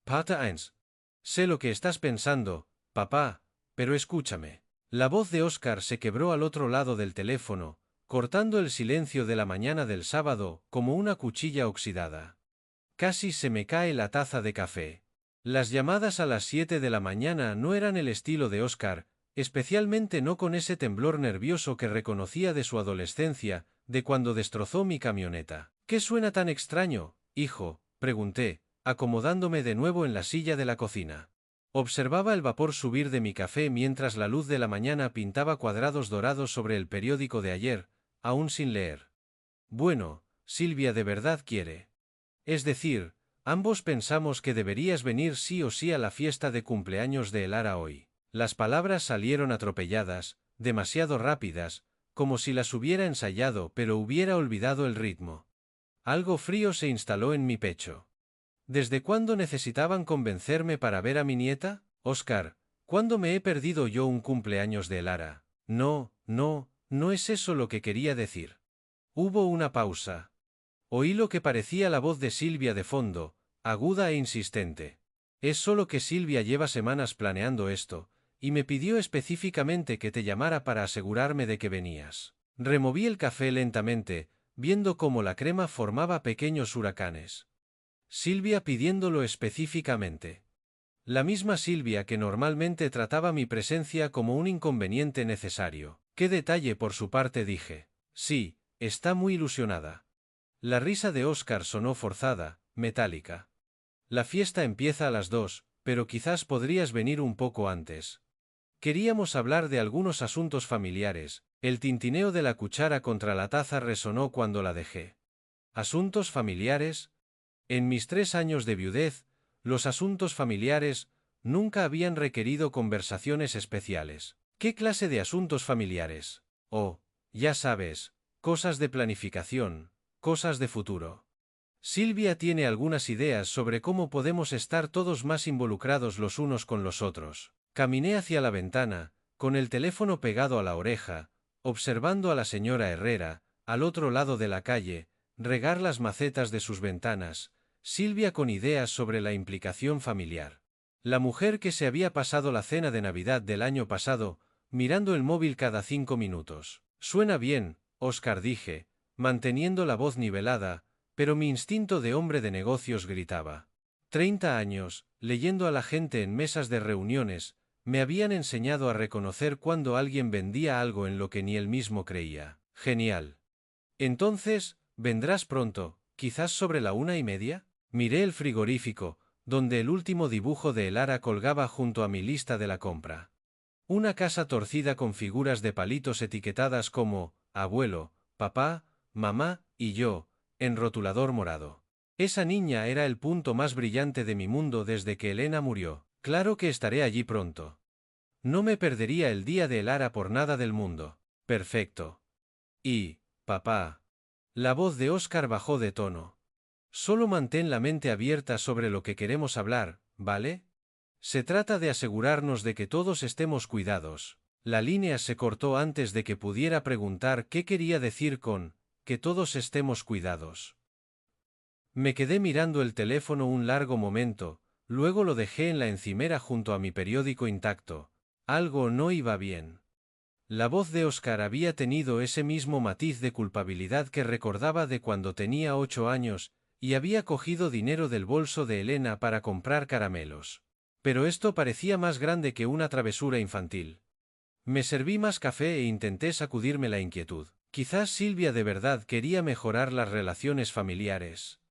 Parte 1. Sé lo que estás pensando, papá, pero escúchame. La voz de Oscar se quebró al otro lado del teléfono, cortando el silencio de la mañana del sábado como una cuchilla oxidada. Casi se me cae la taza de café. Las llamadas a las 7 de la mañana no eran el estilo de Oscar, especialmente no con ese temblor nervioso que reconocía de su adolescencia, de cuando destrozó mi camioneta. ¿Qué suena tan extraño, hijo?, pregunté, acomodándome de nuevo en la silla de la cocina. Observaba el vapor subir de mi café mientras la luz de la mañana pintaba cuadrados dorados sobre el periódico de ayer, aún sin leer. Bueno, Silvia de verdad quiere. Es decir, ambos pensamos que deberías venir sí o sí a la fiesta de cumpleaños de Elara hoy. Las palabras salieron atropelladas, demasiado rápidas, como si las hubiera ensayado pero hubiera olvidado el ritmo. Algo frío se instaló en mi pecho. ¿Desde cuándo necesitaban convencerme para ver a mi nieta? Oscar, ¿cuándo me he perdido yo un cumpleaños de Elara? No es eso lo que quería decir. Hubo una pausa. Oí lo que parecía la voz de Silvia de fondo, aguda e insistente. Es solo que Silvia lleva semanas planeando esto, y me pidió específicamente que te llamara para asegurarme de que venías. Removí el café lentamente, viendo cómo la crema formaba pequeños huracanes. Silvia pidiéndolo específicamente. La misma Silvia que normalmente trataba mi presencia como un inconveniente necesario. ¿Qué detalle por su parte?, dije. Sí, está muy ilusionada. La risa de Oscar sonó forzada, metálica. La fiesta empieza a las 2, pero quizás podrías venir un poco antes. Queríamos hablar de algunos asuntos familiares. El tintineo de la cuchara contra la taza resonó cuando la dejé. ¿Asuntos familiares? En mis 3 años de viudez, los asuntos familiares nunca habían requerido conversaciones especiales. ¿Qué clase de asuntos familiares? Oh, ya sabes, cosas de planificación, cosas de futuro. Silvia tiene algunas ideas sobre cómo podemos estar todos más involucrados los unos con los otros. Caminé hacia la ventana, con el teléfono pegado a la oreja, observando a la señora Herrera, al otro lado de la calle, regar las macetas de sus ventanas, Silvia con ideas sobre la implicación familiar. La mujer que se había pasado la cena de Navidad del año pasado, mirando el móvil cada 5 minutos. Suena bien, Oscar, dije, manteniendo la voz nivelada, pero mi instinto de hombre de negocios gritaba. 30 años, leyendo a la gente en mesas de reuniones, me habían enseñado a reconocer cuando alguien vendía algo en lo que ni él mismo creía. Genial. Entonces, ¿vendrás pronto, quizás sobre la 1:30? Miré el frigorífico, donde el último dibujo de Elara colgaba junto a mi lista de la compra. Una casa torcida con figuras de palitos etiquetadas como abuelo, papá, mamá y yo, en rotulador morado. Esa niña era el punto más brillante de mi mundo desde que Elena murió. Claro que estaré allí pronto. No me perdería el día de Elara por nada del mundo. Perfecto. Y, papá. La voz de Oscar bajó de tono. Solo mantén la mente abierta sobre lo que queremos hablar, ¿vale? Se trata de asegurarnos de que todos estemos cuidados. La línea se cortó antes de que pudiera preguntar qué quería decir con que todos estemos cuidados. Me quedé mirando el teléfono un largo momento, luego lo dejé en la encimera junto a mi periódico intacto. Algo no iba bien. La voz de Oscar había tenido ese mismo matiz de culpabilidad que recordaba de cuando tenía 8 años, y había cogido dinero del bolso de Elena para comprar caramelos. Pero esto parecía más grande que una travesura infantil. Me serví más café e intenté sacudirme la inquietud. Quizás Silvia de verdad quería mejorar las relaciones familiares.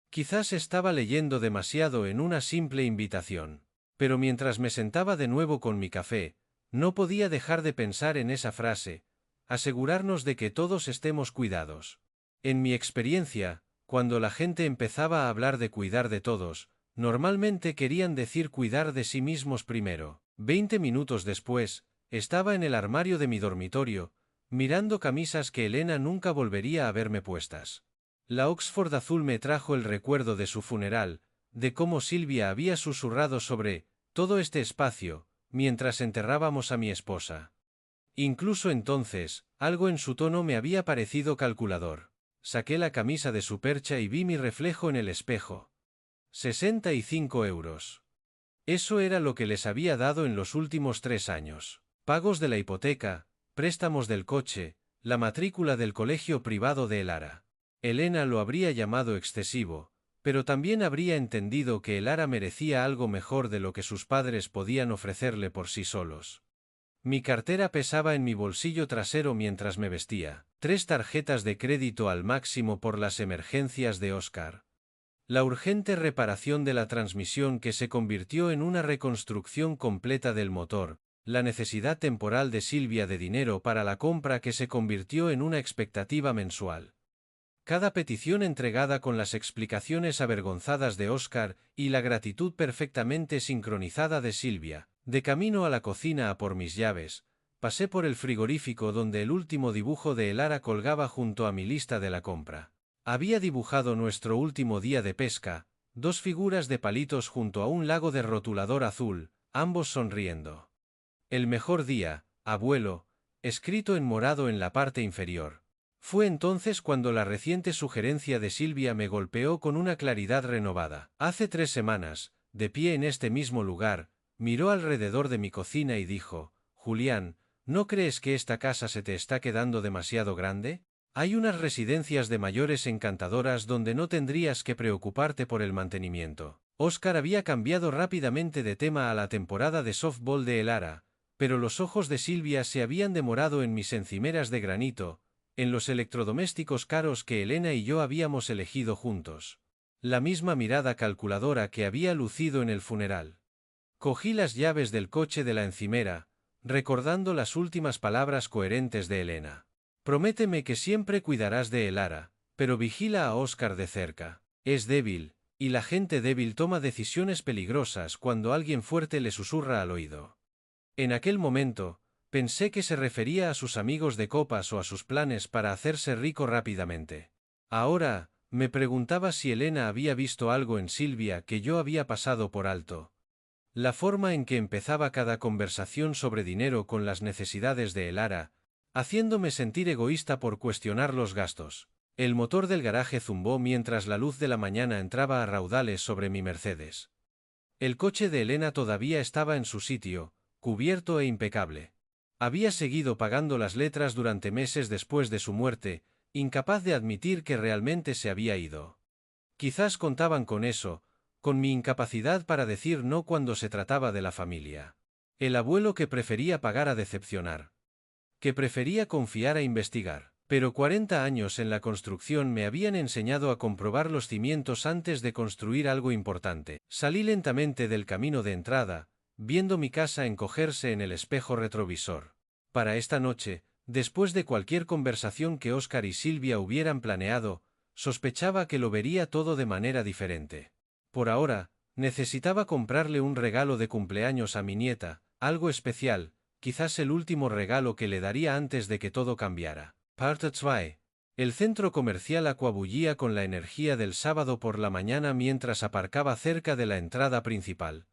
Quizás estaba leyendo demasiado en una simple invitación. Pero mientras me sentaba de nuevo con mi café, no podía dejar de pensar en esa frase, asegurarnos de que todos estemos cuidados. En mi experiencia, cuando la gente empezaba a hablar de cuidar de todos, normalmente querían decir cuidar de sí mismos primero. 20 minutos después, estaba en el armario de mi dormitorio, mirando camisas que Elena nunca volvería a verme puestas. La Oxford azul me trajo el recuerdo de su funeral, de cómo Silvia había susurrado sobre todo este espacio, mientras enterrábamos a mi esposa. Incluso entonces, algo en su tono me había parecido calculador. Saqué la camisa de su percha y vi mi reflejo en el espejo. 65 euros. Eso era lo que les había dado en los últimos 3 años. Pagos de la hipoteca, préstamos del coche, la matrícula del colegio privado de Elara. Elena lo habría llamado excesivo, pero también habría entendido que Elara merecía algo mejor de lo que sus padres podían ofrecerle por sí solos. Mi cartera pesaba en mi bolsillo trasero mientras me vestía, 3 tarjetas de crédito al máximo por las emergencias de Oscar. La urgente reparación de la transmisión que se convirtió en una reconstrucción completa del motor, la necesidad temporal de Silvia de dinero para la compra que se convirtió en una expectativa mensual. Cada petición entregada con las explicaciones avergonzadas de Oscar y la gratitud perfectamente sincronizada de Silvia. De camino a la cocina a por mis llaves, pasé por el frigorífico donde el último dibujo de Elara colgaba junto a mi lista de la compra. Había dibujado nuestro último día de pesca, 2 figuras de palitos junto a un lago de rotulador azul, ambos sonriendo. El mejor día, abuelo, escrito en morado en la parte inferior. Fue entonces cuando la reciente sugerencia de Silvia me golpeó con una claridad renovada. Hace 3 semanas, de pie en este mismo lugar, miró alrededor de mi cocina y dijo: Julián, ¿no crees que esta casa se te está quedando demasiado grande? Hay unas residencias de mayores encantadoras donde no tendrías que preocuparte por el mantenimiento. Oscar había cambiado rápidamente de tema a la temporada de softball de Elara, pero los ojos de Silvia se habían demorado en mis encimeras de granito, en los electrodomésticos caros que Elena y yo habíamos elegido juntos. La misma mirada calculadora que había lucido en el funeral. Cogí las llaves del coche de la encimera, recordando las últimas palabras coherentes de Elena. Prométeme que siempre cuidarás de Elara, pero vigila a Oscar de cerca. Es débil, y la gente débil toma decisiones peligrosas cuando alguien fuerte le susurra al oído. En aquel momento, pensé que se refería a sus amigos de copas o a sus planes para hacerse rico rápidamente. Ahora, me preguntaba si Elena había visto algo en Silvia que yo había pasado por alto. La forma en que empezaba cada conversación sobre dinero con las necesidades de Elara, haciéndome sentir egoísta por cuestionar los gastos. El motor del garaje zumbó mientras la luz de la mañana entraba a raudales sobre mi Mercedes. El coche de Elena todavía estaba en su sitio, cubierto e impecable. Había seguido pagando las letras durante meses después de su muerte, incapaz de admitir que realmente se había ido. Quizás contaban con eso, con mi incapacidad para decir no cuando se trataba de la familia. El abuelo que prefería pagar a decepcionar. Que prefería confiar a investigar. Pero 40 años en la construcción me habían enseñado a comprobar los cimientos antes de construir algo importante. Salí lentamente del camino de entrada, viendo mi casa encogerse en el espejo retrovisor. Para esta noche, después de cualquier conversación que Oscar y Silvia hubieran planeado, sospechaba que lo vería todo de manera diferente. Por ahora, necesitaba comprarle un regalo de cumpleaños a mi nieta, algo especial, quizás el último regalo que le daría antes de que todo cambiara. Parte 2. El centro comercial acuabullía con la energía del sábado por la mañana mientras aparcaba cerca de la entrada principal.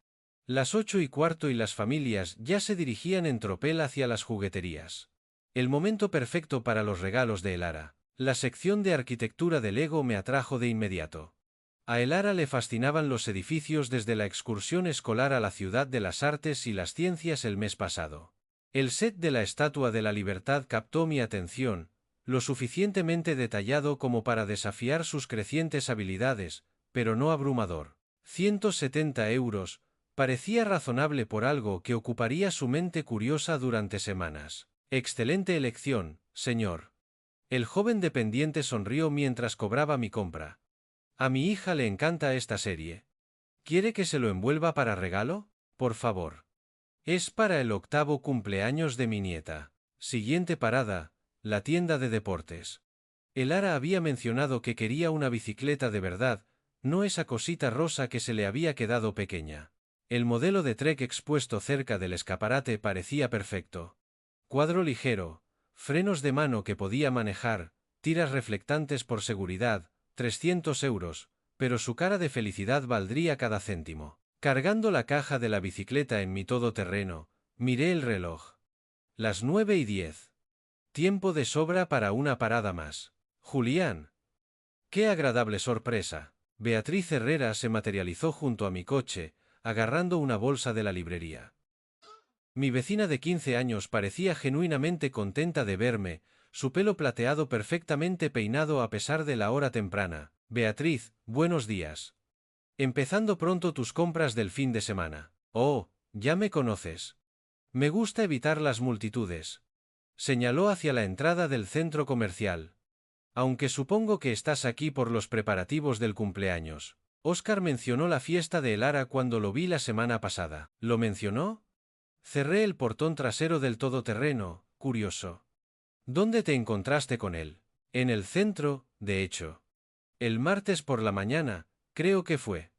Las 8:15 y las familias ya se dirigían en tropel hacia las jugueterías. El momento perfecto para los regalos de Elara. La sección de arquitectura de Lego me atrajo de inmediato. A Elara le fascinaban los edificios desde la excursión escolar a la Ciudad de las Artes y las Ciencias el mes pasado. El set de la Estatua de la Libertad captó mi atención, lo suficientemente detallado como para desafiar sus crecientes habilidades, pero no abrumador. 170 euros, parecía razonable por algo que ocuparía su mente curiosa durante semanas. Excelente elección, señor. El joven dependiente sonrió mientras cobraba mi compra. A mi hija le encanta esta serie. ¿Quiere que se lo envuelva para regalo? Por favor. Es para el 8º cumpleaños de mi nieta. Siguiente parada, la tienda de deportes. Elara había mencionado que quería una bicicleta de verdad, no esa cosita rosa que se le había quedado pequeña. El modelo de Trek expuesto cerca del escaparate parecía perfecto. Cuadro ligero, frenos de mano que podía manejar, tiras reflectantes por seguridad, 300 euros, pero su cara de felicidad valdría cada céntimo. Cargando la caja de la bicicleta en mi todoterreno, miré el reloj. Las 9:10. Tiempo de sobra para una parada más. Julián. Qué agradable sorpresa. Beatriz Herrera se materializó junto a mi coche, agarrando una bolsa de la librería. Mi vecina de 15 años parecía genuinamente contenta de verme, su pelo plateado perfectamente peinado a pesar de la hora temprana. Beatriz, buenos días. Empezando pronto tus compras del fin de semana. Oh, ya me conoces. Me gusta evitar las multitudes. Señaló hacia la entrada del centro comercial. Aunque supongo que estás aquí por los preparativos del cumpleaños. Óscar mencionó la fiesta de Elara cuando lo vi la semana pasada. ¿Lo mencionó? Cerré el portón trasero del todoterreno, curioso. ¿Dónde te encontraste con él? En el centro, de hecho. El martes por la mañana, creo que fue.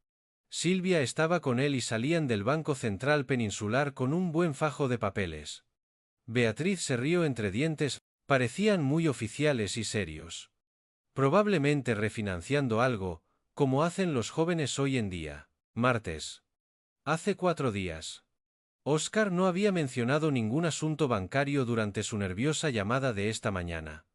Silvia estaba con él y salían del Banco Central Peninsular con un buen fajo de papeles. Beatriz se rió entre dientes, parecían muy oficiales y serios. Probablemente refinanciando algo, como hacen los jóvenes hoy en día. Martes. Hace 4 días. Óscar no había mencionado ningún asunto bancario durante su nerviosa llamada de esta mañana.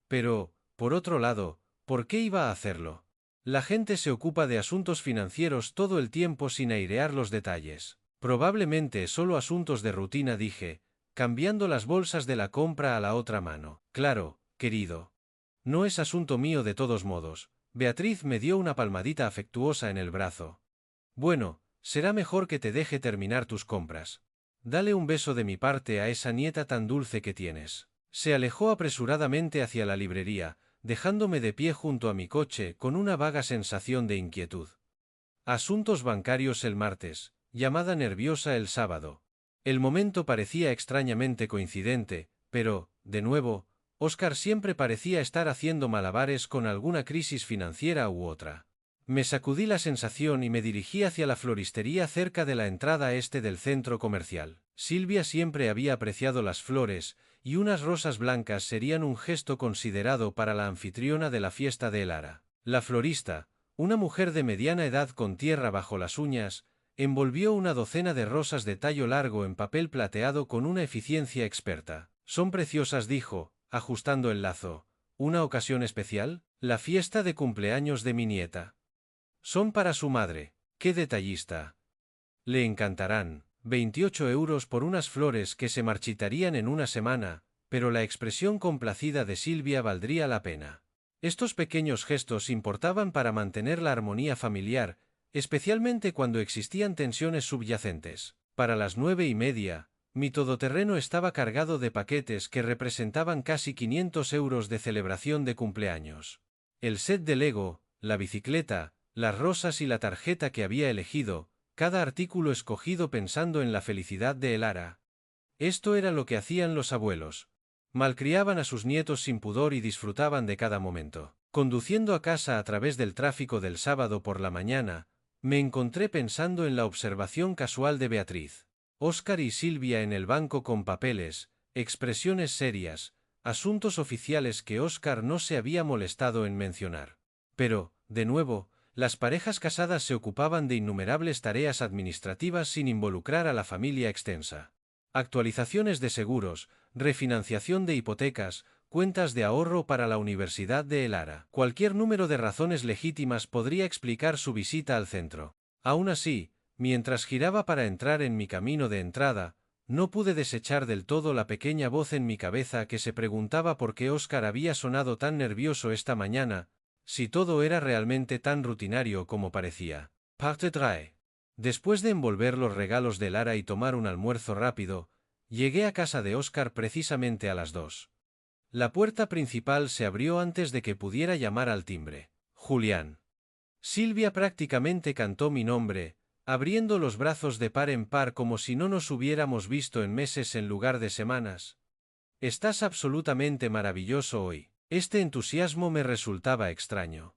Pero, por otro lado, ¿por qué iba a hacerlo? La gente se ocupa de asuntos financieros todo el tiempo sin airear los detalles. Probablemente solo asuntos de rutina, dije, cambiando las bolsas de la compra a la otra mano. Claro, querido. No es asunto mío de todos modos. Beatriz me dio una palmadita afectuosa en el brazo. Bueno, será mejor que te deje terminar tus compras. Dale un beso de mi parte a esa nieta tan dulce que tienes. Se alejó apresuradamente hacia la librería, dejándome de pie junto a mi coche con una vaga sensación de inquietud. Asuntos bancarios el martes, llamada nerviosa el sábado. El momento parecía extrañamente coincidente, pero, de nuevo, Óscar siempre parecía estar haciendo malabares con alguna crisis financiera u otra. Me sacudí la sensación y me dirigí hacia la floristería cerca de la entrada este del centro comercial. Silvia siempre había apreciado las flores, y unas rosas blancas serían un gesto considerado para la anfitriona de la fiesta de Elara. La florista, una mujer de mediana edad con tierra bajo las uñas, envolvió una docena de rosas de tallo largo en papel plateado con una eficiencia experta. Son preciosas, dijo, ajustando el lazo. ¿Una ocasión especial? La fiesta de cumpleaños de mi nieta. Son para su madre. ¡Qué detallista! Le encantarán. 28 euros por unas flores que se marchitarían en una semana, pero la expresión complacida de Silvia valdría la pena. Estos pequeños gestos importaban para mantener la armonía familiar, especialmente cuando existían tensiones subyacentes. Para las 9:30, mi todoterreno estaba cargado de paquetes que representaban casi 500 euros de celebración de cumpleaños. El set de Lego, la bicicleta, las rosas y la tarjeta que había elegido, cada artículo escogido pensando en la felicidad de Elara. Esto era lo que hacían los abuelos. Malcriaban a sus nietos sin pudor y disfrutaban de cada momento. Conduciendo a casa a través del tráfico del sábado por la mañana, me encontré pensando en la observación casual de Beatriz. Óscar y Silvia en el banco con papeles, expresiones serias, asuntos oficiales que Óscar no se había molestado en mencionar. Pero, de nuevo, las parejas casadas se ocupaban de innumerables tareas administrativas sin involucrar a la familia extensa. Actualizaciones de seguros, refinanciación de hipotecas, cuentas de ahorro para la Universidad de Elara. Cualquier número de razones legítimas podría explicar su visita al centro. Aún así, mientras giraba para entrar en mi camino de entrada, no pude desechar del todo la pequeña voz en mi cabeza que se preguntaba por qué Óscar había sonado tan nervioso esta mañana, si todo era realmente tan rutinario como parecía. Parte 3. Después de envolver los regalos de Lara y tomar un almuerzo rápido, llegué a casa de Óscar precisamente a las 2. La puerta principal se abrió antes de que pudiera llamar al timbre. Julián. Silvia prácticamente cantó mi nombre, abriendo los brazos de par en par como si no nos hubiéramos visto en meses en lugar de semanas. Estás absolutamente maravilloso hoy. Este entusiasmo me resultaba extraño.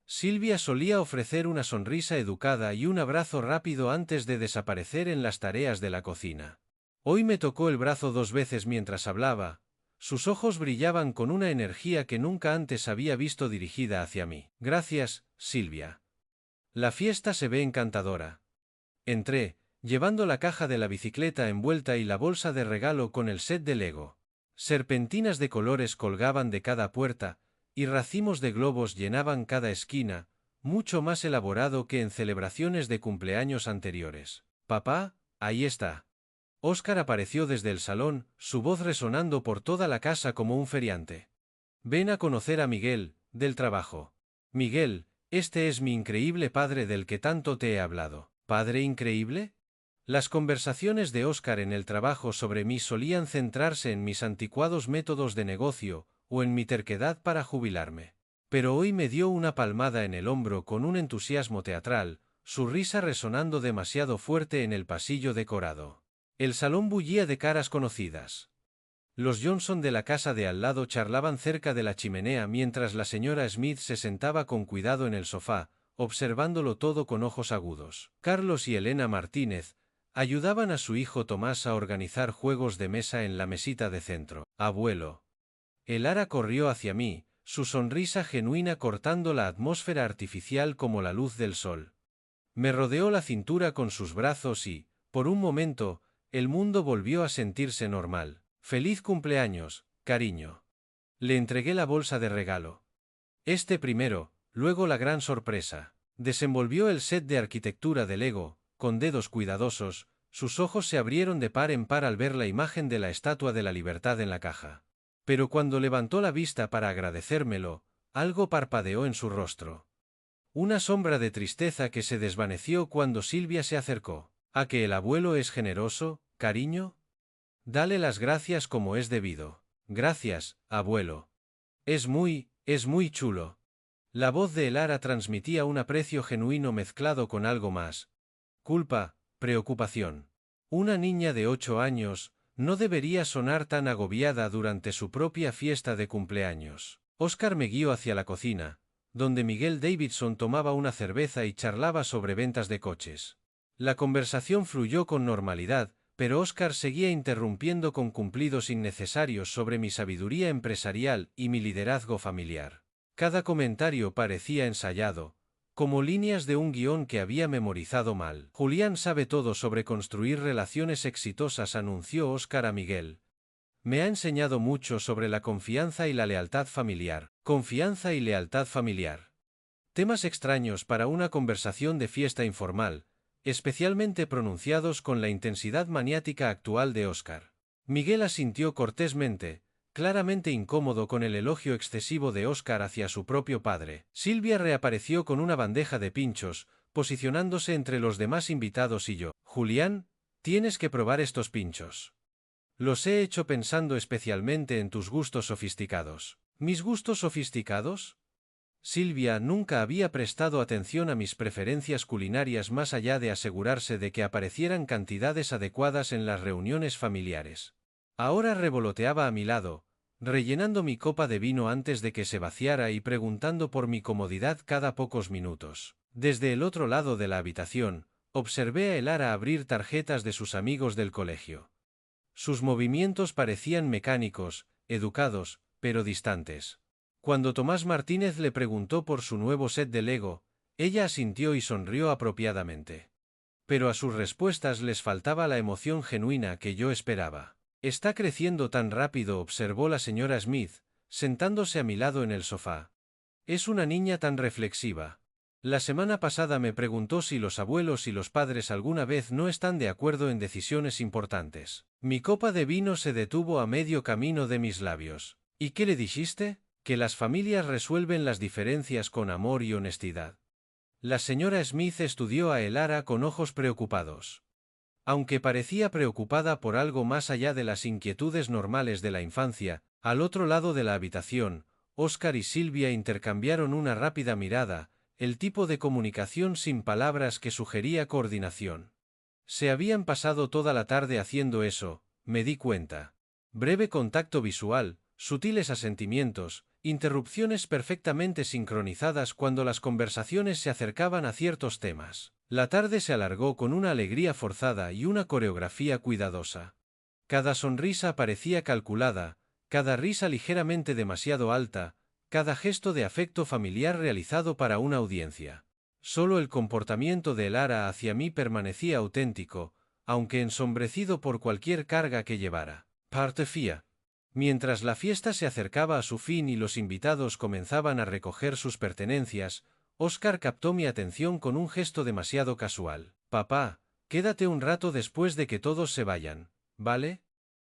Silvia solía ofrecer una sonrisa educada y un abrazo rápido antes de desaparecer en las tareas de la cocina. Hoy me tocó el brazo 2 veces mientras hablaba, sus ojos brillaban con una energía que nunca antes había visto dirigida hacia mí. Gracias, Silvia. La fiesta se ve encantadora. Entré, llevando la caja de la bicicleta envuelta y la bolsa de regalo con el set de Lego. Serpentinas de colores colgaban de cada puerta, y racimos de globos llenaban cada esquina, mucho más elaborado que en celebraciones de cumpleaños anteriores. Papá, ahí está. Óscar apareció desde el salón, su voz resonando por toda la casa como un feriante. Ven a conocer a Miguel, del trabajo. Miguel, este es mi increíble padre del que tanto te he hablado. ¿Padre increíble? Las conversaciones de Óscar en el trabajo sobre mí solían centrarse en mis anticuados métodos de negocio, o en mi terquedad para jubilarme. Pero hoy me dio una palmada en el hombro con un entusiasmo teatral, su risa resonando demasiado fuerte en el pasillo decorado. El salón bullía de caras conocidas. Los Johnson de la casa de al lado charlaban cerca de la chimenea mientras la señora Smith se sentaba con cuidado en el sofá, observándolo todo con ojos agudos. Carlos y Elena Martínez ayudaban a su hijo Tomás a organizar juegos de mesa en la mesita de centro. Abuelo. Elara corrió hacia mí, su sonrisa genuina cortando la atmósfera artificial como la luz del sol. Me rodeó la cintura con sus brazos y, por un momento, el mundo volvió a sentirse normal. Feliz cumpleaños, cariño. Le entregué la bolsa de regalo. Este primero, luego la gran sorpresa. Desenvolvió el set de arquitectura de Lego, con dedos cuidadosos, sus ojos se abrieron de par en par al ver la imagen de la Estatua de la Libertad en la caja. Pero cuando levantó la vista para agradecérmelo, algo parpadeó en su rostro. Una sombra de tristeza que se desvaneció cuando Silvia se acercó. ¿A que el abuelo es generoso, cariño? Dale las gracias como es debido. Gracias, abuelo. Es muy chulo. La voz de Elara transmitía un aprecio genuino mezclado con algo más. Culpa, preocupación. Una niña de 8 años no debería sonar tan agobiada durante su propia fiesta de cumpleaños. Óscar me guió hacia la cocina, donde Miguel Davidson tomaba una cerveza y charlaba sobre ventas de coches. La conversación fluyó con normalidad, pero Óscar seguía interrumpiendo con cumplidos innecesarios sobre mi sabiduría empresarial y mi liderazgo familiar. Cada comentario parecía ensayado, como líneas de un guión que había memorizado mal. Julián sabe todo sobre construir relaciones exitosas, anunció Óscar a Miguel. Me ha enseñado mucho sobre la confianza y la lealtad familiar. Confianza y lealtad familiar. Temas extraños para una conversación de fiesta informal, especialmente pronunciados con la intensidad maniática actual de Óscar. Miguel asintió cortésmente, claramente incómodo con el elogio excesivo de Óscar hacia su propio padre. Silvia reapareció con una bandeja de pinchos, posicionándose entre los demás invitados y yo. Julián, tienes que probar estos pinchos. Los he hecho pensando especialmente en tus gustos sofisticados. ¿Mis gustos sofisticados? Silvia nunca había prestado atención a mis preferencias culinarias más allá de asegurarse de que aparecieran cantidades adecuadas en las reuniones familiares. Ahora revoloteaba a mi lado, rellenando mi copa de vino antes de que se vaciara y preguntando por mi comodidad cada pocos minutos. Desde el otro lado de la habitación, observé a Elara abrir tarjetas de sus amigos del colegio. Sus movimientos parecían mecánicos, educados, pero distantes. Cuando Tomás Martínez le preguntó por su nuevo set de Lego, ella asintió y sonrió apropiadamente. Pero a sus respuestas les faltaba la emoción genuina que yo esperaba. Está creciendo tan rápido, observó la señora Smith, sentándose a mi lado en el sofá. Es una niña tan reflexiva. La semana pasada me preguntó si los abuelos y los padres alguna vez no están de acuerdo en decisiones importantes. Mi copa de vino se detuvo a medio camino de mis labios. ¿Y qué le dijiste? Que las familias resuelven las diferencias con amor y honestidad. La señora Smith estudió a Elara con ojos preocupados. Aunque parecía preocupada por algo más allá de las inquietudes normales de la infancia, al otro lado de la habitación, Óscar y Silvia intercambiaron una rápida mirada, el tipo de comunicación sin palabras que sugería coordinación. Se habían pasado toda la tarde haciendo eso, me di cuenta. Breve contacto visual, sutiles asentimientos, interrupciones perfectamente sincronizadas cuando las conversaciones se acercaban a ciertos temas. La tarde se alargó con una alegría forzada y una coreografía cuidadosa. Cada sonrisa parecía calculada, cada risa ligeramente demasiado alta, cada gesto de afecto familiar realizado para una audiencia. Solo el comportamiento de Elara hacia mí permanecía auténtico, aunque ensombrecido por cualquier carga que llevara. Parte fía. Mientras la fiesta se acercaba a su fin y los invitados comenzaban a recoger sus pertenencias, Oscar captó mi atención con un gesto demasiado casual. Papá, quédate un rato después de que todos se vayan, ¿vale?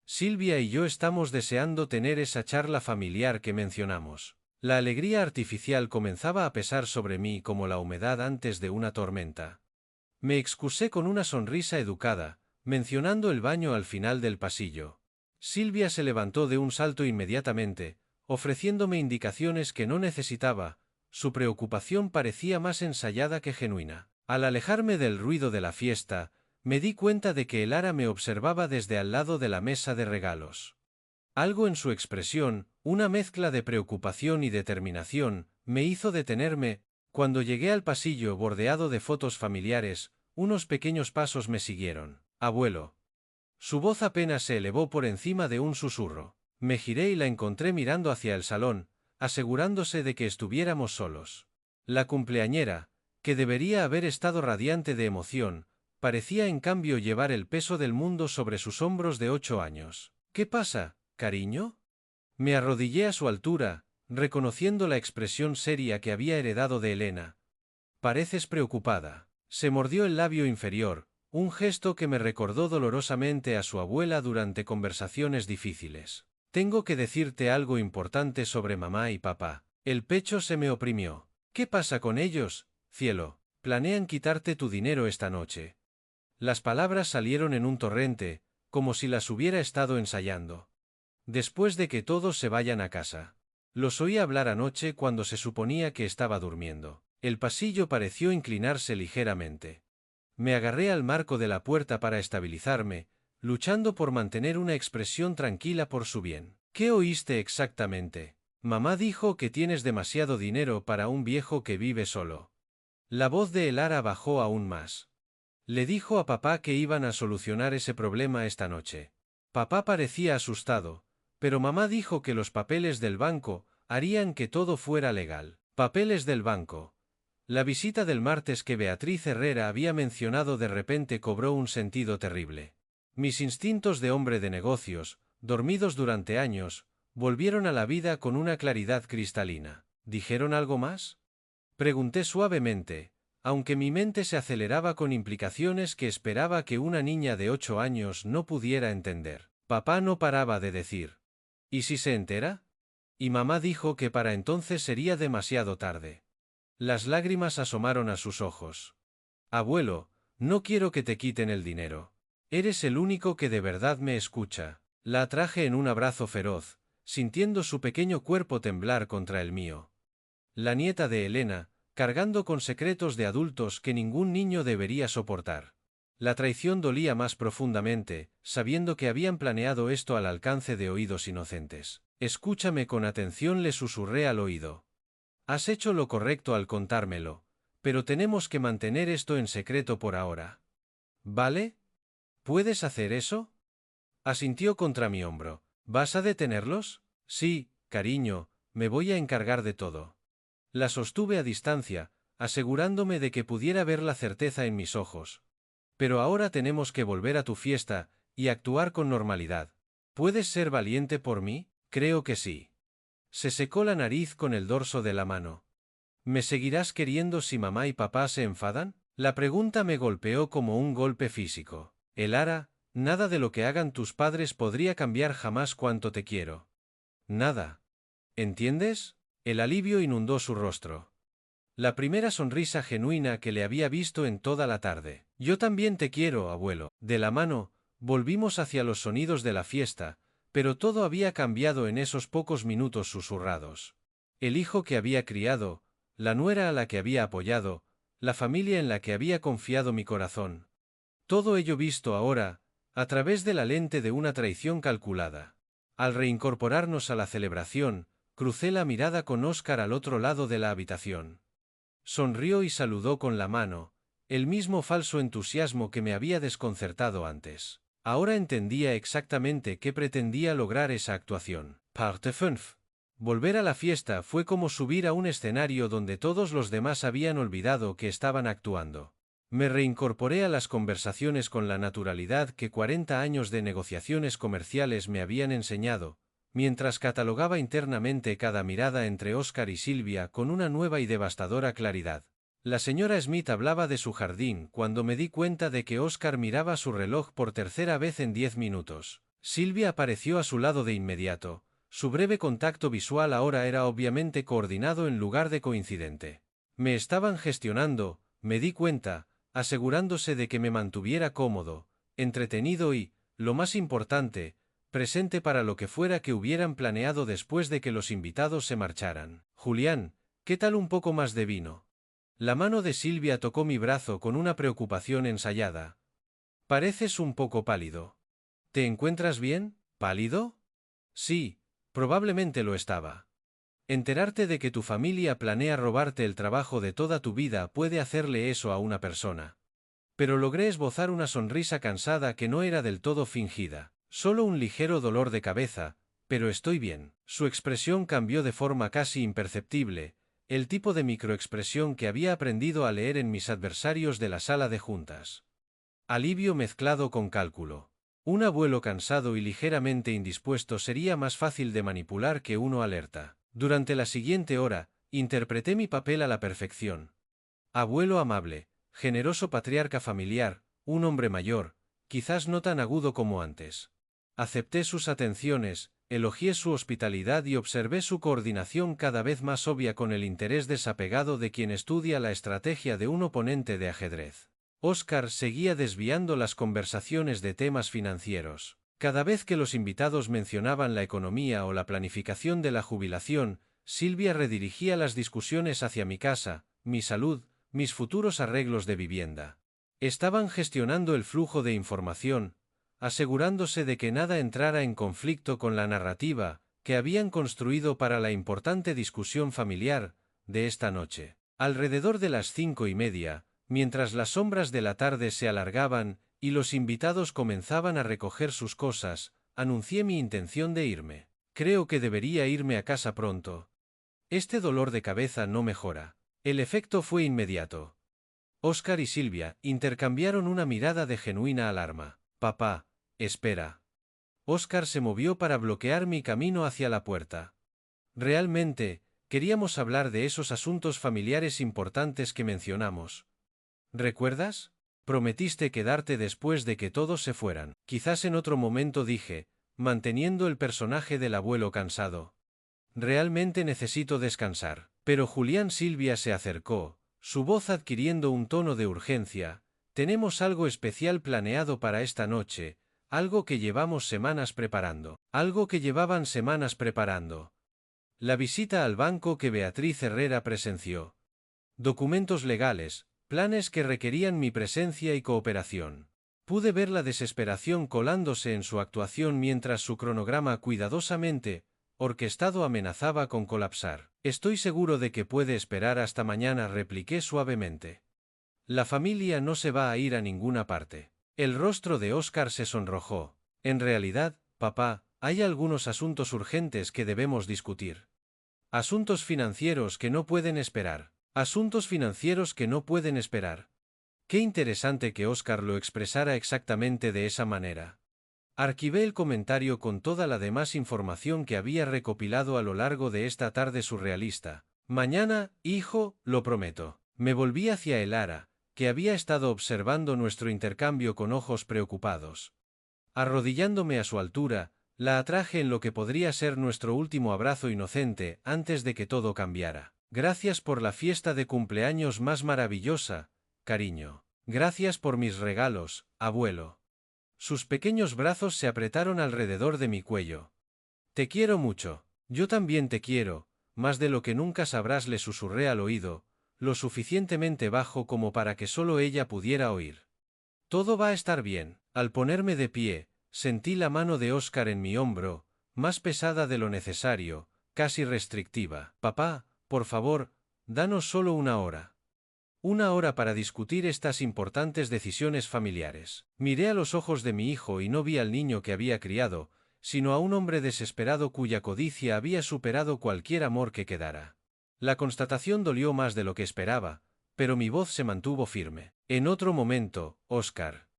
Silvia y yo estamos deseando tener esa charla familiar que mencionamos. La alegría artificial comenzaba a pesar sobre mí como la humedad antes de una tormenta. Me excusé con una sonrisa educada, mencionando el baño al final del pasillo. Silvia se levantó de un salto inmediatamente, ofreciéndome indicaciones que no necesitaba. Su preocupación parecía más ensayada que genuina. Al alejarme del ruido de la fiesta, me di cuenta de que Elara me observaba desde al lado de la mesa de regalos. Algo en su expresión, una mezcla de preocupación y determinación, me hizo detenerme. Cuando llegué al pasillo bordeado de fotos familiares, unos pequeños pasos me siguieron. Abuelo. Su voz apenas se elevó por encima de un susurro. Me giré y la encontré mirando hacia el salón, asegurándose de que estuviéramos solos. La cumpleañera, que debería haber estado radiante de emoción, parecía en cambio llevar el peso del mundo sobre sus hombros de 8 años. ¿Qué pasa, cariño? Me arrodillé a su altura, reconociendo la expresión seria que había heredado de Elena. Pareces preocupada. Se mordió el labio inferior, un gesto que me recordó dolorosamente a su abuela durante conversaciones difíciles. Tengo que decirte algo importante sobre mamá y papá. El pecho se me oprimió. ¿Qué pasa con ellos, cielo? Planean quitarte tu dinero esta noche. Las palabras salieron en un torrente, como si las hubiera estado ensayando. Después de que todos se vayan a casa. Los oí hablar anoche cuando se suponía que estaba durmiendo. El pasillo pareció inclinarse ligeramente. Me agarré al marco de la puerta para estabilizarme, luchando por mantener una expresión tranquila por su bien. ¿Qué oíste exactamente? Mamá dijo que tienes demasiado dinero para un viejo que vive solo. La voz de Elara bajó aún más. Le dijo a papá que iban a solucionar ese problema esta noche. Papá parecía asustado, pero mamá dijo que los papeles del banco harían que todo fuera legal. Papeles del banco. La visita del martes que Beatriz Herrera había mencionado de repente cobró un sentido terrible. Mis instintos de hombre de negocios, dormidos durante años, volvieron a la vida con una claridad cristalina. ¿Dijeron algo más? Pregunté suavemente, aunque mi mente se aceleraba con implicaciones que esperaba que una niña de 8 años no pudiera entender. Papá no paraba de decir. ¿Y si se entera? Y mamá dijo que para entonces sería demasiado tarde. Las lágrimas asomaron a sus ojos. Abuelo, no quiero que te quiten el dinero. Eres el único que de verdad me escucha. La atraje en un abrazo feroz, sintiendo su pequeño cuerpo temblar contra el mío. La nieta de Elena, cargando con secretos de adultos que ningún niño debería soportar. La traición dolía más profundamente, sabiendo que habían planeado esto al alcance de oídos inocentes. Escúchame con atención, le susurré al oído. Has hecho lo correcto al contármelo, pero tenemos que mantener esto en secreto por ahora. ¿Vale? ¿Puedes hacer eso? Asintió contra mi hombro. ¿Vas a detenerlos? Sí, cariño, me voy a encargar de todo. La sostuve a distancia, asegurándome de que pudiera ver la certeza en mis ojos. Pero ahora tenemos que volver a tu fiesta y actuar con normalidad. ¿Puedes ser valiente por mí? Creo que sí. Se secó la nariz con el dorso de la mano. ¿Me seguirás queriendo si mamá y papá se enfadan? La pregunta me golpeó como un golpe físico. Elara, nada de lo que hagan tus padres podría cambiar jamás cuánto te quiero. Nada. ¿Entiendes? El alivio inundó su rostro. La primera sonrisa genuina que le había visto en toda la tarde. Yo también te quiero, abuelo. De la mano, volvimos hacia los sonidos de la fiesta, pero todo había cambiado en esos pocos minutos susurrados. El hijo que había criado, la nuera a la que había apoyado, la familia en la que había confiado mi corazón. Todo ello visto ahora, a través de la lente de una traición calculada. Al reincorporarnos a la celebración, crucé la mirada con Óscar al otro lado de la habitación. Sonrió y saludó con la mano, el mismo falso entusiasmo que me había desconcertado antes. Ahora entendía exactamente qué pretendía lograr esa actuación. Parte 5. Volver a la fiesta fue como subir a un escenario donde todos los demás habían olvidado que estaban actuando. Me reincorporé a las conversaciones con la naturalidad que 40 años de negociaciones comerciales me habían enseñado, mientras catalogaba internamente cada mirada entre Oscar y Silvia con una nueva y devastadora claridad. La señora Smith hablaba de su jardín cuando me di cuenta de que Oscar miraba su reloj por tercera vez en 10 minutos. Silvia apareció a su lado de inmediato. Su breve contacto visual ahora era obviamente coordinado en lugar de coincidente. Me estaban gestionando, me di cuenta, asegurándose de que me mantuviera cómodo, entretenido y, lo más importante, presente para lo que fuera que hubieran planeado después de que los invitados se marcharan. Julián, ¿qué tal un poco más de vino? La mano de Silvia tocó mi brazo con una preocupación ensayada. Pareces un poco pálido. ¿Te encuentras bien? ¿Pálido? Sí, probablemente lo estaba. Enterarte de que tu familia planea robarte el trabajo de toda tu vida puede hacerle eso a una persona. Pero logré esbozar una sonrisa cansada que no era del todo fingida. Solo un ligero dolor de cabeza, pero estoy bien. Su expresión cambió de forma casi imperceptible, el tipo de microexpresión que había aprendido a leer en mis adversarios de la sala de juntas. Alivio mezclado con cálculo. Un abuelo cansado y ligeramente indispuesto sería más fácil de manipular que uno alerta. Durante la siguiente hora, interpreté mi papel a la perfección. Abuelo amable, generoso patriarca familiar, un hombre mayor, quizás no tan agudo como antes. Acepté sus atenciones, elogié su hospitalidad y observé su coordinación cada vez más obvia con el interés desapegado de quien estudia la estrategia de un oponente de ajedrez. Oscar seguía desviando las conversaciones de temas financieros. Cada vez que los invitados mencionaban la economía o la planificación de la jubilación, Silvia redirigía las discusiones hacia mi casa, mi salud, mis futuros arreglos de vivienda. Estaban gestionando el flujo de información, asegurándose de que nada entrara en conflicto con la narrativa que habían construido para la importante discusión familiar de esta noche. Alrededor de las 5:30, mientras las sombras de la tarde se alargaban y los invitados comenzaban a recoger sus cosas, anuncié mi intención de irme. Creo que debería irme a casa pronto. Este dolor de cabeza no mejora. El efecto fue inmediato. Oscar y Silvia intercambiaron una mirada de genuina alarma. Papá, espera. Oscar se movió para bloquear mi camino hacia la puerta. Realmente, queríamos hablar de esos asuntos familiares importantes que mencionamos. ¿Recuerdas? Prometiste quedarte después de que todos se fueran. Quizás en otro momento dije, manteniendo el personaje del abuelo cansado. Realmente necesito descansar. Pero Julián Silvia se acercó, su voz adquiriendo un tono de urgencia. Tenemos algo especial planeado para esta noche, algo que llevamos semanas preparando. Algo que llevaban semanas preparando. La visita al banco que Beatriz Herrera presenció. Documentos legales, planes que requerían mi presencia y cooperación. Pude ver la desesperación colándose en su actuación mientras su cronograma cuidadosamente orquestado amenazaba con colapsar. Estoy seguro de que puede esperar hasta mañana, repliqué suavemente. La familia no se va a ir a ninguna parte. El rostro de Oscar se sonrojó. En realidad, papá, hay algunos asuntos urgentes que debemos discutir. Asuntos financieros que no pueden esperar. Asuntos financieros que no pueden esperar. Qué interesante que Oscar lo expresara exactamente de esa manera. Archivé el comentario con toda la demás información que había recopilado a lo largo de esta tarde surrealista. Mañana, hijo, lo prometo. Me volví hacia Elara, que había estado observando nuestro intercambio con ojos preocupados. Arrodillándome a su altura, la atraje en lo que podría ser nuestro último abrazo inocente antes de que todo cambiara. Gracias por la fiesta de cumpleaños más maravillosa, cariño. Gracias por mis regalos, abuelo. Sus pequeños brazos se apretaron alrededor de mi cuello. Te quiero mucho. Yo también te quiero, más de lo que nunca sabrás, le susurré al oído, lo suficientemente bajo como para que solo ella pudiera oír. Todo va a estar bien. Al ponerme de pie, sentí la mano de Oscar en mi hombro, más pesada de lo necesario, casi restrictiva. Papá, por favor, danos solo una hora. Una hora para discutir estas importantes decisiones familiares. Miré a los ojos de mi hijo y no vi al niño que había criado, sino a un hombre desesperado cuya codicia había superado cualquier amor que quedara. La constatación dolió más de lo que esperaba, pero mi voz se mantuvo firme. En otro momento, Oscar.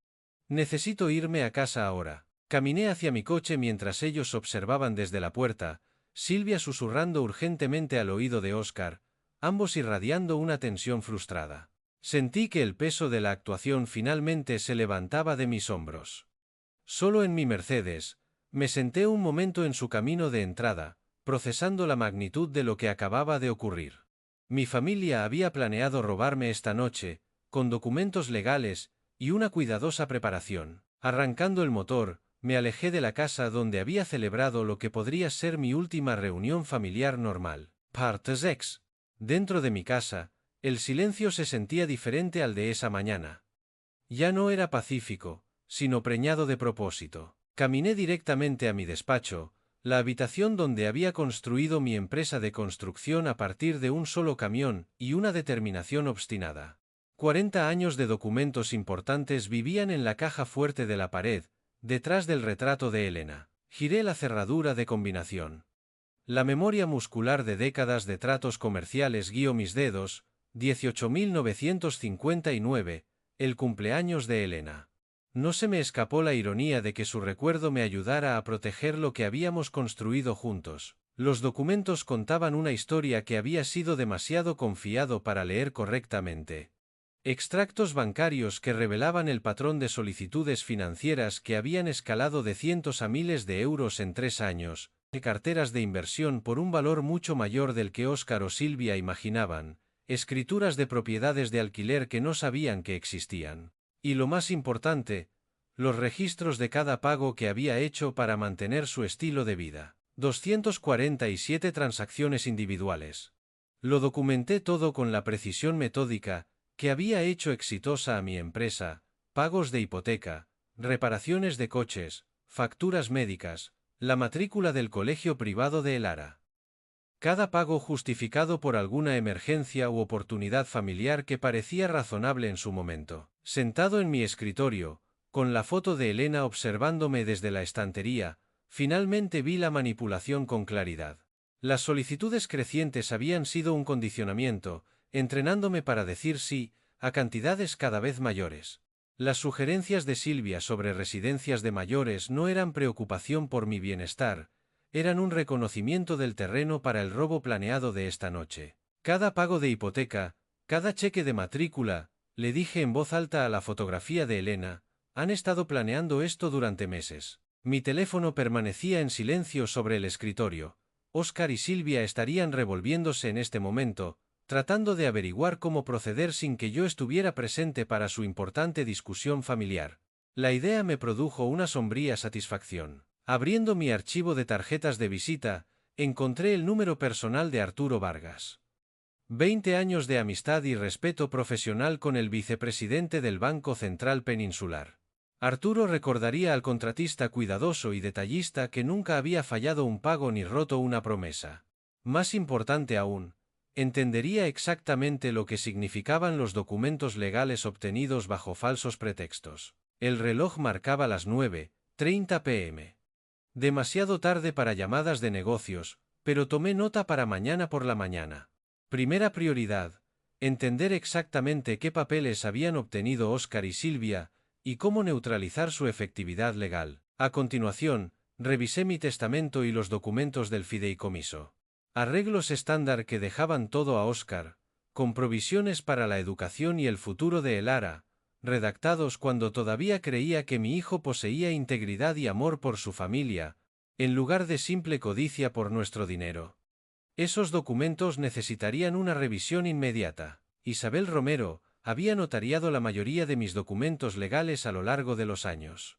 Necesito irme a casa ahora. Caminé hacia mi coche mientras ellos observaban desde la puerta, Silvia susurrando urgentemente al oído de Oscar, ambos irradiando una tensión frustrada. Sentí que el peso de la actuación finalmente se levantaba de mis hombros. Solo en mi Mercedes, me senté un momento en su camino de entrada, procesando la magnitud de lo que acababa de ocurrir. Mi familia había planeado robarme esta noche, con documentos legales y una cuidadosa preparación. Arrancando el motor, me alejé de la casa donde había celebrado lo que podría ser mi última reunión familiar normal. Parte 6. Dentro de mi casa, el silencio se sentía diferente al de esa mañana. Ya no era pacífico, sino preñado de propósito. Caminé directamente a mi despacho, la habitación donde había construido mi empresa de construcción a partir de un solo camión y una determinación obstinada. 40 años de documentos importantes vivían en la caja fuerte de la pared, detrás del retrato de Elena. Giré la cerradura de combinación. La memoria muscular de décadas de tratos comerciales guió mis dedos. 18.959, el cumpleaños de Elena. No se me escapó la ironía de que su recuerdo me ayudara a proteger lo que habíamos construido juntos. Los documentos contaban una historia que había sido demasiado confiado para leer correctamente. Extractos bancarios que revelaban el patrón de solicitudes financieras que habían escalado de cientos a miles de euros en 3 años, de carteras de inversión por un valor mucho mayor del que Óscar o Silvia imaginaban, escrituras de propiedades de alquiler que no sabían que existían. Y lo más importante, los registros de cada pago que había hecho para mantener su estilo de vida. 247 transacciones individuales. Lo documenté todo con la precisión metódica que había hecho exitosa a mi empresa: pagos de hipoteca, reparaciones de coches, facturas médicas, la matrícula del colegio privado de Elara. Cada pago justificado por alguna emergencia u oportunidad familiar que parecía razonable en su momento. Sentado en mi escritorio, con la foto de Elena observándome desde la estantería, finalmente vi la manipulación con claridad. Las solicitudes crecientes habían sido un condicionamiento, entrenándome para decir sí a cantidades cada vez mayores. Las sugerencias de Silvia sobre residencias de mayores no eran preocupación por mi bienestar, eran un reconocimiento del terreno para el robo planeado de esta noche. Cada pago de hipoteca, cada cheque de matrícula, le dije en voz alta a la fotografía de Elena, han estado planeando esto durante meses. Mi teléfono permanecía en silencio sobre el escritorio. Óscar y Silvia estarían revolviéndose en este momento, tratando de averiguar cómo proceder sin que yo estuviera presente para su importante discusión familiar. La idea me produjo una sombría satisfacción. Abriendo mi archivo de tarjetas de visita, encontré el número personal de Arturo Vargas. 20 años de amistad y respeto profesional con el vicepresidente del Banco Central Peninsular. Arturo recordaría al contratista cuidadoso y detallista que nunca había fallado un pago ni roto una promesa. Más importante aún, entendería exactamente lo que significaban los documentos legales obtenidos bajo falsos pretextos. El reloj marcaba las 9:30 p.m. Demasiado tarde para llamadas de negocios, pero tomé nota para mañana por la mañana. Primera prioridad: entender exactamente qué papeles habían obtenido Óscar y Silvia, y cómo neutralizar su efectividad legal. A continuación, revisé mi testamento y los documentos del fideicomiso. Arreglos estándar que dejaban todo a Óscar, con provisiones para la educación y el futuro de Elara, redactados cuando todavía creía que mi hijo poseía integridad y amor por su familia, en lugar de simple codicia por nuestro dinero. Esos documentos necesitarían una revisión inmediata. Isabel Romero había notariado la mayoría de mis documentos legales a lo largo de los años.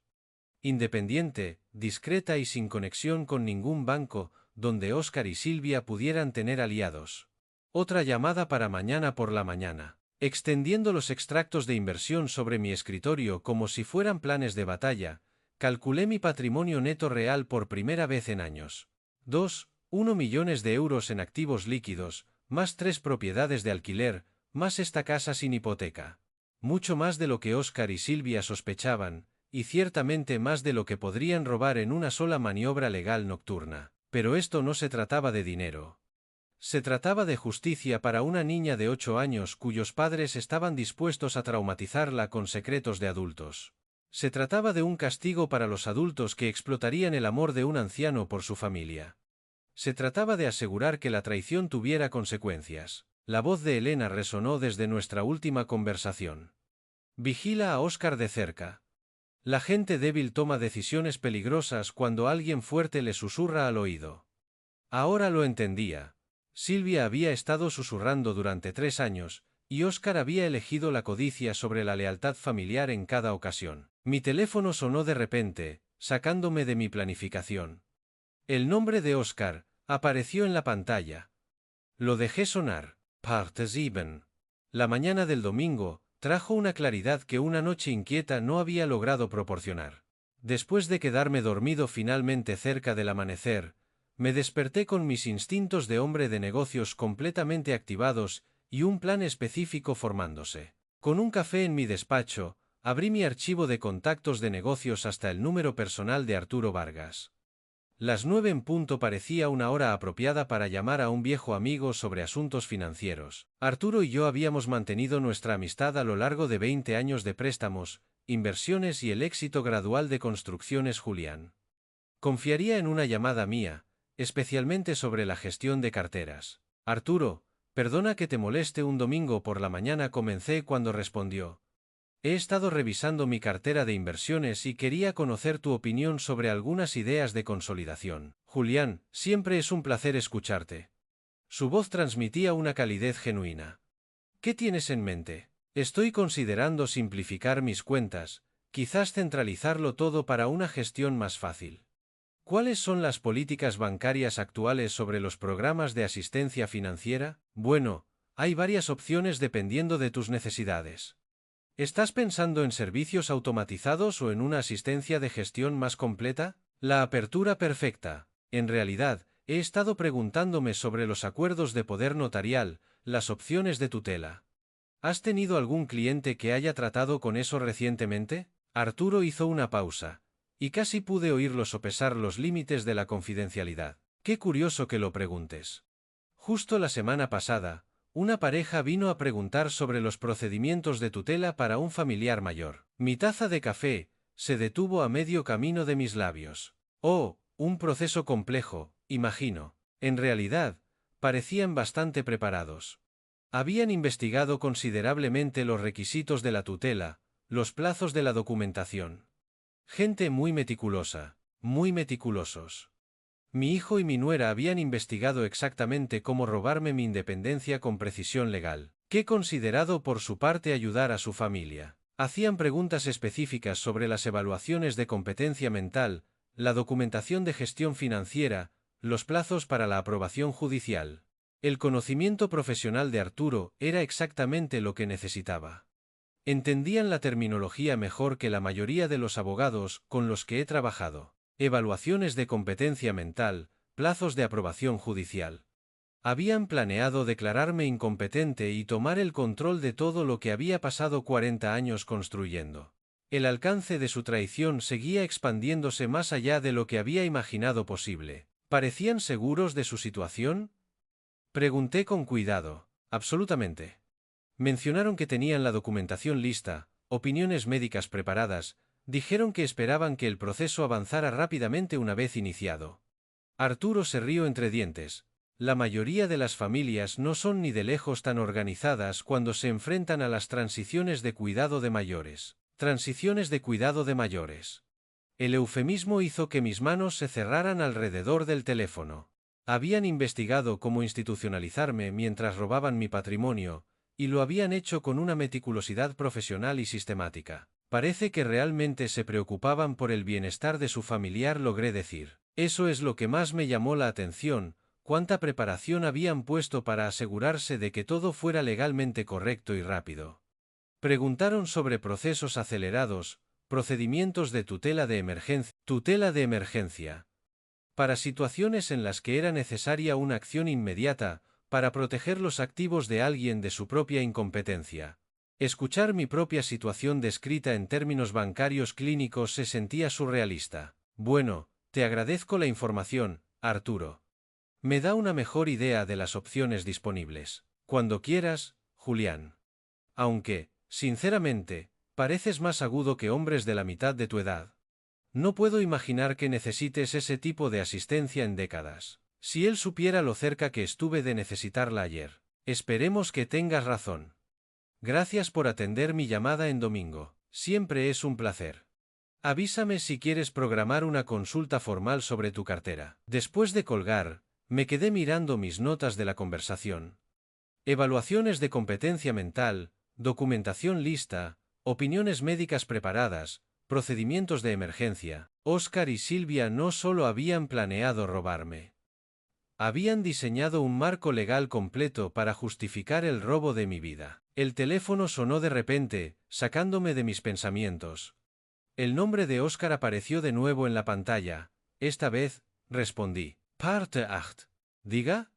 Independiente, discreta y sin conexión con ningún banco, donde Óscar y Silvia pudieran tener aliados. Otra llamada para mañana por la mañana. Extendiendo los extractos de inversión sobre mi escritorio como si fueran planes de batalla, calculé mi patrimonio neto real por primera vez en años. 1 millones de euros en activos líquidos, más 3 propiedades de alquiler, más esta casa sin hipoteca. Mucho más de lo que Óscar y Silvia sospechaban, y ciertamente más de lo que podrían robar en una sola maniobra legal nocturna. Pero esto no se trataba de dinero. Se trataba de justicia para una niña de 8 años cuyos padres estaban dispuestos a traumatizarla con secretos de adultos. Se trataba de un castigo para los adultos que explotarían el amor de un anciano por su familia. Se trataba de asegurar que la traición tuviera consecuencias. La voz de Elena resonó desde nuestra última conversación. Vigila a Oscar de cerca. La gente débil toma decisiones peligrosas cuando alguien fuerte le susurra al oído. Ahora lo entendía. Silvia había estado susurrando durante 3 años, y Oscar había elegido la codicia sobre la lealtad familiar en cada ocasión. Mi teléfono sonó de repente, sacándome de mi planificación. El nombre de Oscar apareció en la pantalla. Lo dejé sonar. Parte 7. La mañana del domingo trajo una claridad que una noche inquieta no había logrado proporcionar. Después de quedarme dormido finalmente cerca del amanecer, me desperté con mis instintos de hombre de negocios completamente activados y un plan específico formándose. Con un café en mi despacho, abrí mi archivo de contactos de negocios hasta el número personal de Arturo Vargas. Las 9 en punto parecía una hora apropiada para llamar a un viejo amigo sobre asuntos financieros. Arturo y yo habíamos mantenido nuestra amistad a lo largo de 20 años de préstamos, inversiones y el éxito gradual de Construcciones Julián. Confiaría en una llamada mía, especialmente sobre la gestión de carteras. Arturo, perdona que te moleste un domingo por la mañana, comencé cuando respondió. He estado revisando mi cartera de inversiones y quería conocer tu opinión sobre algunas ideas de consolidación. Julián, siempre es un placer escucharte. Su voz transmitía una calidez genuina. ¿Qué tienes en mente? Estoy considerando simplificar mis cuentas, quizás centralizarlo todo para una gestión más fácil. ¿Cuáles son las políticas bancarias actuales sobre los programas de asistencia financiera? Bueno, hay varias opciones dependiendo de tus necesidades. ¿Estás pensando en servicios automatizados o en una asistencia de gestión más completa? La apertura perfecta. En realidad, he estado preguntándome sobre los acuerdos de poder notarial, las opciones de tutela. ¿Has tenido algún cliente que haya tratado con eso recientemente? Arturo hizo una pausa, y casi pude oírlo sopesar los límites de la confidencialidad. Qué curioso que lo preguntes. Justo la semana pasada, una pareja vino a preguntar sobre los procedimientos de tutela para un familiar mayor. Mi taza de café se detuvo a medio camino de mis labios. Oh, un proceso complejo, imagino. En realidad, parecían bastante preparados. Habían investigado considerablemente los requisitos de la tutela, los plazos de la documentación. Gente muy meticulosa, muy meticulosos. Mi hijo y mi nuera habían investigado exactamente cómo robarme mi independencia con precisión legal. ¿Qué considerado por su parte ayudar a su familia? Hacían preguntas específicas sobre las evaluaciones de competencia mental, la documentación de gestión financiera, los plazos para la aprobación judicial. El conocimiento profesional de Arturo era exactamente lo que necesitaba. Entendían la terminología mejor que la mayoría de los abogados con los que he trabajado. Evaluaciones de competencia mental, plazos de aprobación judicial. Habían planeado declararme incompetente y tomar el control de todo lo que había pasado 40 años construyendo. El alcance de su traición seguía expandiéndose más allá de lo que había imaginado posible. ¿Parecían seguros de su situación? Pregunté con cuidado. Absolutamente. Mencionaron que tenían la documentación lista, opiniones médicas preparadas, dijeron que esperaban que el proceso avanzara rápidamente una vez iniciado. Arturo se rió entre dientes. La mayoría de las familias no son ni de lejos tan organizadas cuando se enfrentan a las transiciones de cuidado de mayores. Transiciones de cuidado de mayores. El eufemismo hizo que mis manos se cerraran alrededor del teléfono. Habían investigado cómo institucionalizarme mientras robaban mi patrimonio, y lo habían hecho con una meticulosidad profesional y sistemática. Parece que realmente se preocupaban por el bienestar de su familiar, logré decir. Eso es lo que más me llamó la atención, cuánta preparación habían puesto para asegurarse de que todo fuera legalmente correcto y rápido. Preguntaron sobre procesos acelerados, procedimientos de tutela de emergencia. Tutela de emergencia. Para situaciones en las que era necesaria una acción inmediata, para proteger los activos de alguien de su propia incompetencia. Escuchar mi propia situación descrita en términos bancarios clínicos se sentía surrealista. Bueno, te agradezco la información, Arturo. Me da una mejor idea de las opciones disponibles. Cuando quieras, Julián. Aunque, sinceramente, Pareces más agudo que hombres de la mitad de tu edad. No puedo imaginar que necesites ese tipo de asistencia en décadas. Si él supiera lo cerca que estuve de necesitarla ayer. Esperemos que tengas razón. Gracias por atender mi llamada en domingo. Siempre es un placer. Avísame si quieres programar una consulta formal sobre tu cartera. Después de colgar, me quedé mirando mis notas de la conversación. Evaluaciones de competencia mental, documentación lista, opiniones médicas preparadas, procedimientos de emergencia. Oscar y Silvia no solo habían planeado robarme. Habían diseñado un marco legal completo para justificar el robo de mi vida. El teléfono sonó de repente, sacándome de mis pensamientos. El nombre de Oscar apareció de nuevo en la pantalla. Esta vez, respondí. Parte 8. ¿Diga?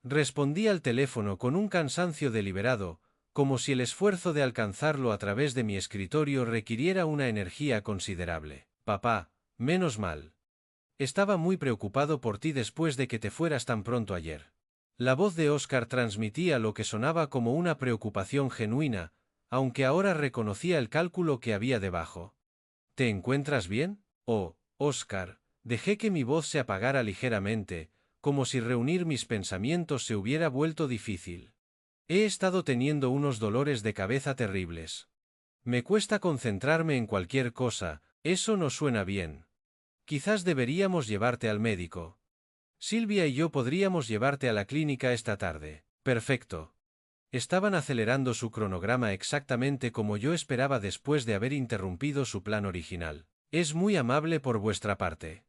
Respondí al teléfono con un cansancio deliberado, como si el esfuerzo de alcanzarlo a través de mi escritorio requiriera una energía considerable. Papá, menos mal. Estaba muy preocupado por ti después de que te fueras tan pronto ayer. La voz de Oscar transmitía lo que sonaba como una preocupación genuina, aunque ahora reconocía el cálculo que había debajo. ¿Te encuentras bien? Oh, Oscar, dejé que mi voz se apagara ligeramente, como si reunir mis pensamientos se hubiera vuelto difícil. He estado teniendo unos dolores de cabeza terribles. Me cuesta concentrarme en cualquier cosa, eso no suena bien. Quizás deberíamos llevarte al médico. Silvia y yo podríamos llevarte a la clínica esta tarde. Perfecto. Estaban acelerando su cronograma exactamente como yo esperaba después de haber interrumpido su plan original. Es muy amable por vuestra parte.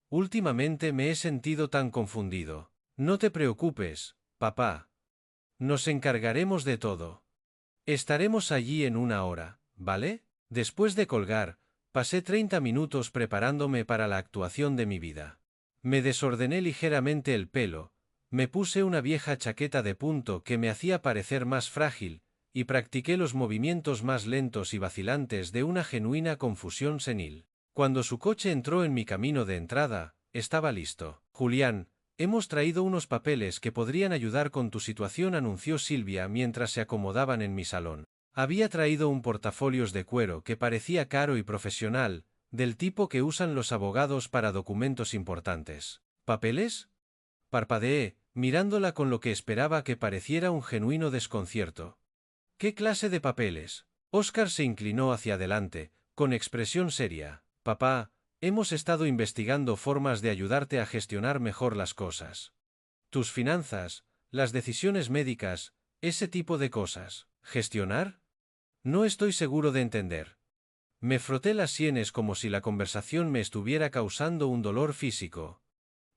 Últimamente me he sentido tan confundido. No te preocupes, papá. Nos encargaremos de todo. Estaremos allí en una hora, ¿vale? Después de colgar, pasé 30 minutos preparándome para la actuación de mi vida. Me desordené ligeramente el pelo, me puse una vieja chaqueta de punto que me hacía parecer más frágil, y practiqué los movimientos más lentos y vacilantes de una genuina confusión senil. Cuando su coche entró en mi camino de entrada, estaba listo. Julián, hemos traído unos papeles que podrían ayudar con tu situación, anunció Silvia mientras se acomodaban en mi salón. Había traído un portafolios de cuero que parecía caro y profesional, del tipo que usan los abogados para documentos importantes. ¿Papeles? Parpadeé, mirándola con lo que esperaba que pareciera un genuino desconcierto. ¿Qué clase de papeles? Oscar se inclinó hacia adelante, con expresión seria. Papá, hemos estado investigando formas de ayudarte a gestionar mejor las cosas. Tus finanzas, las decisiones médicas, ese tipo de cosas. ¿Gestionar? No estoy seguro de entender. Me froté las sienes como si la conversación me estuviera causando un dolor físico.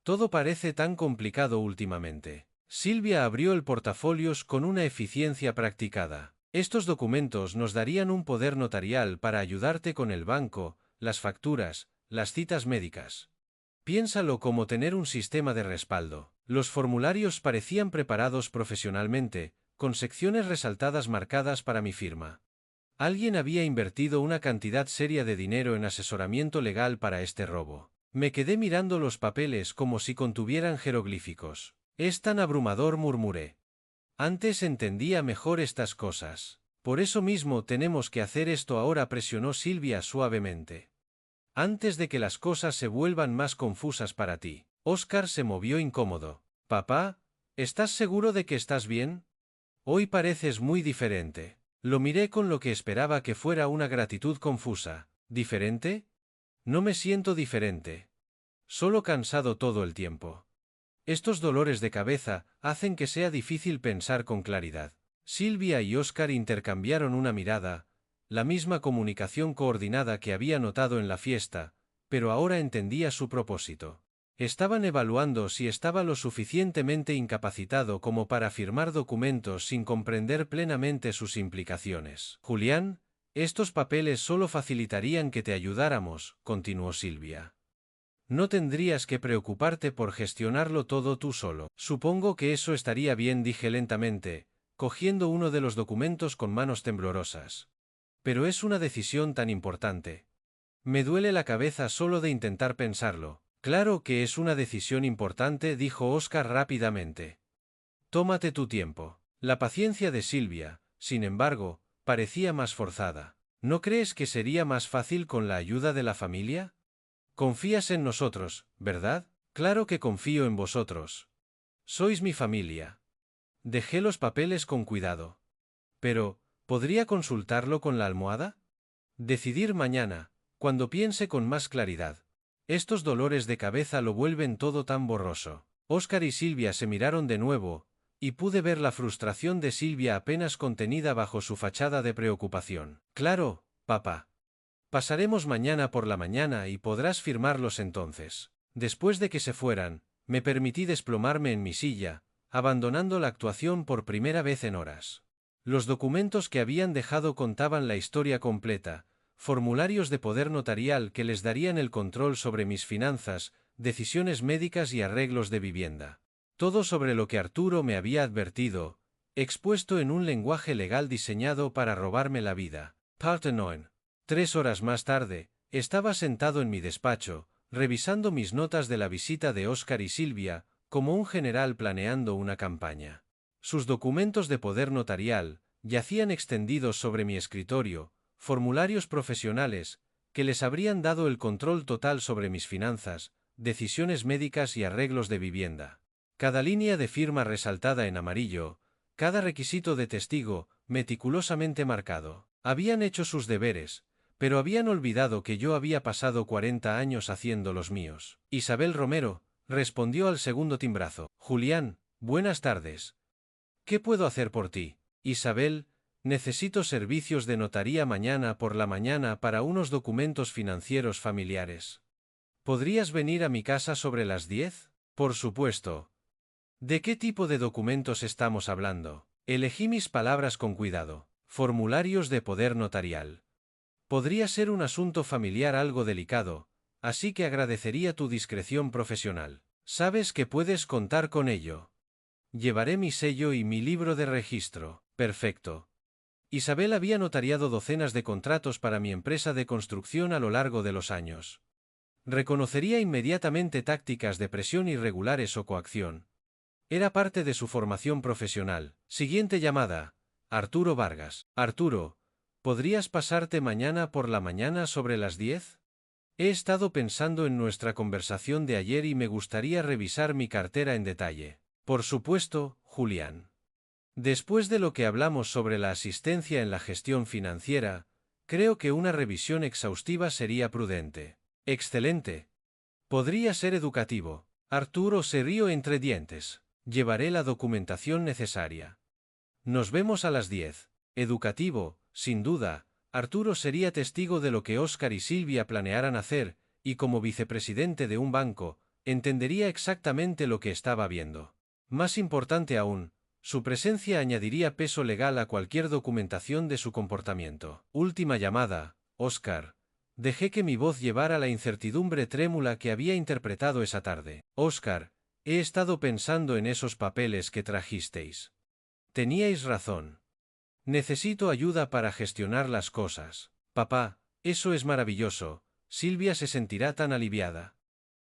Todo parece tan complicado últimamente. Silvia abrió el portafolios con una eficiencia practicada. Estos documentos nos darían un poder notarial para ayudarte con el banco, las facturas, las citas médicas. Piénsalo como tener un sistema de respaldo. Los formularios parecían preparados profesionalmente, con secciones resaltadas marcadas para mi firma. Alguien había invertido una cantidad seria de dinero en asesoramiento legal para este robo. Me quedé mirando los papeles como si contuvieran jeroglíficos. Es tan abrumador, murmuré. Antes entendía mejor estas cosas. Por eso mismo tenemos que hacer esto ahora, presionó Silvia suavemente. Antes de que las cosas se vuelvan más confusas para ti. Oscar se movió incómodo. Papá, ¿estás seguro de que estás bien? Hoy pareces muy diferente. Lo miré con lo que esperaba que fuera una gratitud confusa. ¿Diferente? No me siento diferente. Solo cansado todo el tiempo. Estos dolores de cabeza hacen que sea difícil pensar con claridad. Silvia y Oscar intercambiaron una mirada, la misma comunicación coordinada que había notado en la fiesta, pero ahora entendía su propósito. Estaban evaluando si estaba lo suficientemente incapacitado como para firmar documentos sin comprender plenamente sus implicaciones. Julián, estos papeles solo facilitarían que te ayudáramos, continuó Silvia. No tendrías que preocuparte por gestionarlo todo tú solo. Supongo que eso estaría bien, dije lentamente, cogiendo uno de los documentos con manos temblorosas. Pero es una decisión tan importante. Me duele la cabeza solo de intentar pensarlo. Claro que es una decisión importante, dijo Oscar rápidamente. Tómate tu tiempo. La paciencia de Silvia, sin embargo, parecía más forzada. ¿No crees que sería más fácil con la ayuda de la familia? Confías en nosotros, ¿verdad? Claro que confío en vosotros. Sois mi familia. Dejé los papeles con cuidado. Pero, ¿podría consultarlo con la almohada? Decidir mañana, cuando piense con más claridad. Estos dolores de cabeza lo vuelven todo tan borroso. Óscar y Silvia se miraron de nuevo, y pude ver la frustración de Silvia apenas contenida bajo su fachada de preocupación. Claro, papá. Pasaremos mañana por la mañana y podrás firmarlos entonces. Después de que se fueran, me permití desplomarme en mi silla, abandonando la actuación por primera vez en horas. Los documentos que habían dejado contaban la historia completa, formularios de poder notarial que les darían el control sobre mis finanzas, decisiones médicas y arreglos de vivienda. Todo sobre lo que Arturo me había advertido, expuesto en un lenguaje legal diseñado para robarme la vida. Parte 9. 3 horas más tarde, estaba sentado en mi despacho, revisando mis notas de la visita de Óscar y Silvia, como un general planeando una campaña. Sus documentos de poder notarial yacían extendidos sobre mi escritorio, formularios profesionales, que les habrían dado el control total sobre mis finanzas, decisiones médicas y arreglos de vivienda. Cada línea de firma resaltada en amarillo, cada requisito de testigo, meticulosamente marcado. Habían hecho sus deberes, pero habían olvidado que yo había pasado 40 años haciendo los míos. Isabel Romero respondió al segundo timbrazo. Julián, buenas tardes. ¿Qué puedo hacer por ti? Isabel, necesito servicios de notaría mañana por la mañana para unos documentos financieros familiares. ¿Podrías venir a mi casa sobre las 10? Por supuesto. ¿De qué tipo de documentos estamos hablando? Elegí mis palabras con cuidado. Formularios de poder notarial. Podría ser un asunto familiar algo delicado, así que agradecería tu discreción profesional. Sabes que puedes contar con ello. Llevaré mi sello y mi libro de registro. Perfecto. Isabel había notariado docenas de contratos para mi empresa de construcción a lo largo de los años. Reconocería inmediatamente tácticas de presión irregulares o coacción. Era parte de su formación profesional. Siguiente llamada. Arturo Vargas. Arturo, ¿podrías pasarte mañana por la mañana sobre las 10? He estado pensando en nuestra conversación de ayer y me gustaría revisar mi cartera en detalle. Por supuesto, Julián. Después de lo que hablamos sobre la asistencia en la gestión financiera, creo que una revisión exhaustiva sería prudente. Excelente. Podría ser educativo. Arturo se rió entre dientes. Llevaré la documentación necesaria. Nos vemos a las 10. Educativo, sin duda. Arturo sería testigo de lo que Óscar y Silvia planearan hacer, y como vicepresidente de un banco, entendería exactamente lo que estaba viendo. Más importante aún, su presencia añadiría peso legal a cualquier documentación de su comportamiento. Última llamada, Óscar. Dejé que mi voz llevara la incertidumbre trémula que había interpretado esa tarde. Óscar, he estado pensando en esos papeles que trajisteis. Teníais razón. Necesito ayuda para gestionar las cosas. Papá, eso es maravilloso. Silvia se sentirá tan aliviada.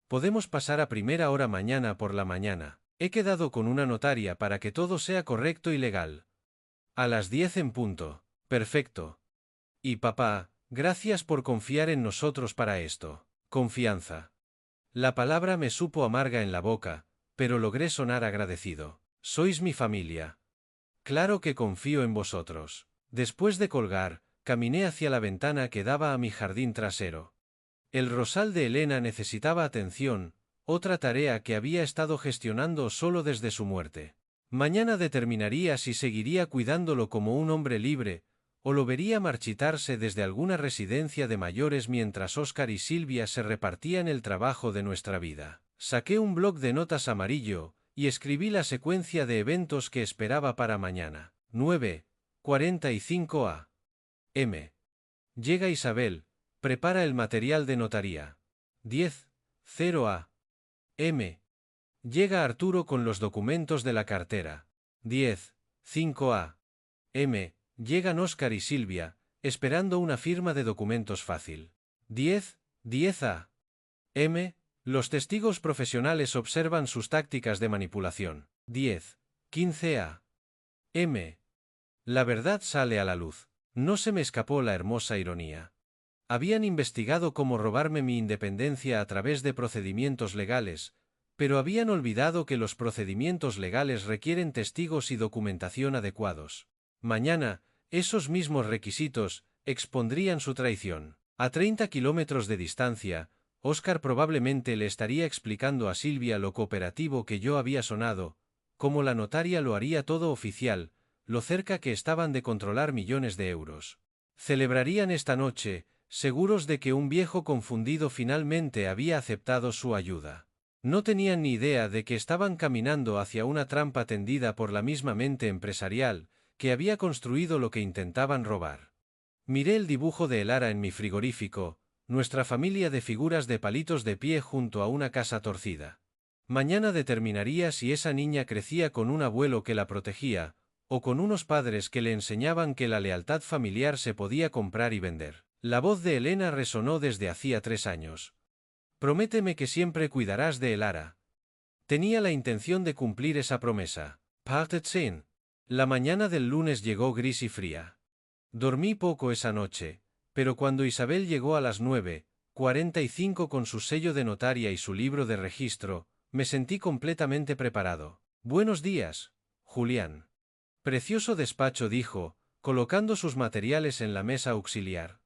Podemos pasar a primera hora mañana por la mañana. He quedado con una notaria para que todo sea correcto y legal. A las 10 en punto. Perfecto. Y papá, gracias por confiar en nosotros para esto. Confianza. La palabra me supo amarga en la boca, pero logré sonar agradecido. Sois mi familia. Claro que confío en vosotros. Después de colgar, caminé hacia la ventana que daba a mi jardín trasero. El rosal de Elena necesitaba atención, otra tarea que había estado gestionando solo desde su muerte. Mañana determinaría si seguiría cuidándolo como un hombre libre, o lo vería marchitarse desde alguna residencia de mayores mientras Óscar y Silvia se repartían el trabajo de nuestra vida. Saqué un bloc de notas amarillo, y escribí la secuencia de eventos que esperaba para mañana. 9:45 a.m. Llega Isabel, prepara el material de notaría. 10:0 a.m. Llega Arturo con los documentos de la cartera. 10:05 a.m. Llegan Óscar y Silvia, esperando una firma de documentos fácil. 10:10 a.m. Los testigos profesionales observan sus tácticas de manipulación. 10:15 a.m. La verdad sale a la luz. No se me escapó la hermosa ironía. Habían investigado cómo robarme mi independencia a través de procedimientos legales, pero habían olvidado que los procedimientos legales requieren testigos y documentación adecuados. Mañana, esos mismos requisitos expondrían su traición. A 30 kilómetros de distancia, Oscar probablemente le estaría explicando a Silvia lo cooperativo que yo había sonado, cómo la notaria lo haría todo oficial, lo cerca que estaban de controlar millones de euros. Celebrarían esta noche, seguros de que un viejo confundido finalmente había aceptado su ayuda. No tenían ni idea de que estaban caminando hacia una trampa tendida por la misma mente empresarial que había construido lo que intentaban robar. Miré el dibujo de Elara en mi frigorífico, nuestra familia de figuras de palitos de pie junto a una casa torcida. Mañana determinaría si esa niña crecía con un abuelo que la protegía, o con unos padres que le enseñaban que la lealtad familiar se podía comprar y vender. La voz de Elena resonó desde hacía 3 años. Prométeme que siempre cuidarás de Elara. Tenía la intención de cumplir esa promesa. Parted sin. La mañana del lunes llegó gris y fría. Dormí poco esa noche, pero cuando Isabel llegó a las 9:45 con su sello de notaria y su libro de registro, me sentí completamente preparado. Buenos días, Julián. Precioso despacho, dijo, colocando sus materiales en la mesa auxiliar.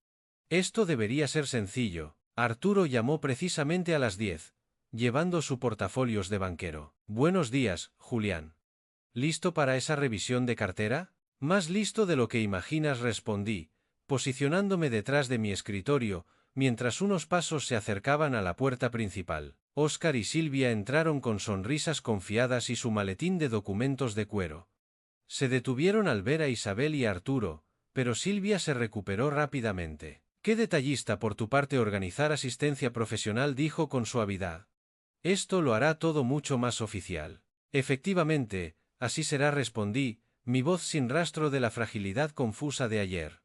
Esto debería ser sencillo. Arturo llamó precisamente a las 10, llevando su portafolios de banquero. Buenos días, Julián. ¿Listo para esa revisión de cartera? Más listo de lo que imaginas, respondí, posicionándome detrás de mi escritorio, mientras unos pasos se acercaban a la puerta principal. Óscar y Silvia entraron con sonrisas confiadas y su maletín de documentos de cuero. Se detuvieron al ver a Isabel y a Arturo, pero Silvia se recuperó rápidamente. «Qué detallista por tu parte organizar asistencia profesional», dijo con suavidad. «Esto lo hará todo mucho más oficial». «Efectivamente, así será», respondí, mi voz sin rastro de la fragilidad confusa de ayer.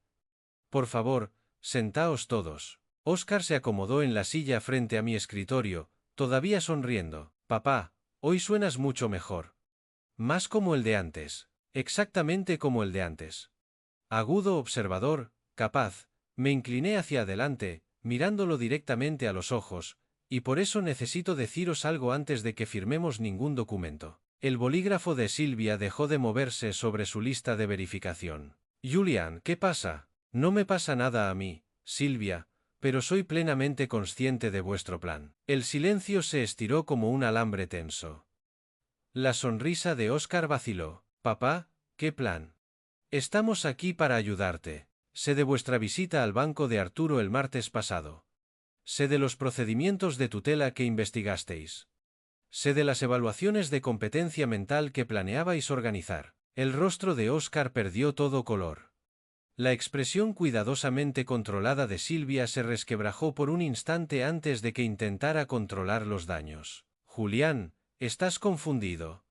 «Por favor, sentaos todos». Óscar se acomodó en la silla frente a mi escritorio, todavía sonriendo. «Papá, hoy suenas mucho mejor. Más como el de antes». «Exactamente como el de antes». Agudo, observador, capaz. Me incliné hacia adelante, mirándolo directamente a los ojos, y por eso necesito deciros algo antes de que firmemos ningún documento. El bolígrafo de Silvia dejó de moverse sobre su lista de verificación. «Julián, ¿qué pasa?» «No me pasa nada a mí, Silvia, pero soy plenamente consciente de vuestro plan». El silencio se estiró como un alambre tenso. La sonrisa de Óscar vaciló. «Papá, ¿qué plan?» «Estamos aquí para ayudarte. Sé de vuestra visita al banco de Arturo el martes pasado. Sé de los procedimientos de tutela que investigasteis. Sé de las evaluaciones de competencia mental que planeabais organizar». El rostro de Óscar perdió todo color. La expresión cuidadosamente controlada de Silvia se resquebrajó por un instante antes de que intentara controlar los daños. «Julián, estás confundido.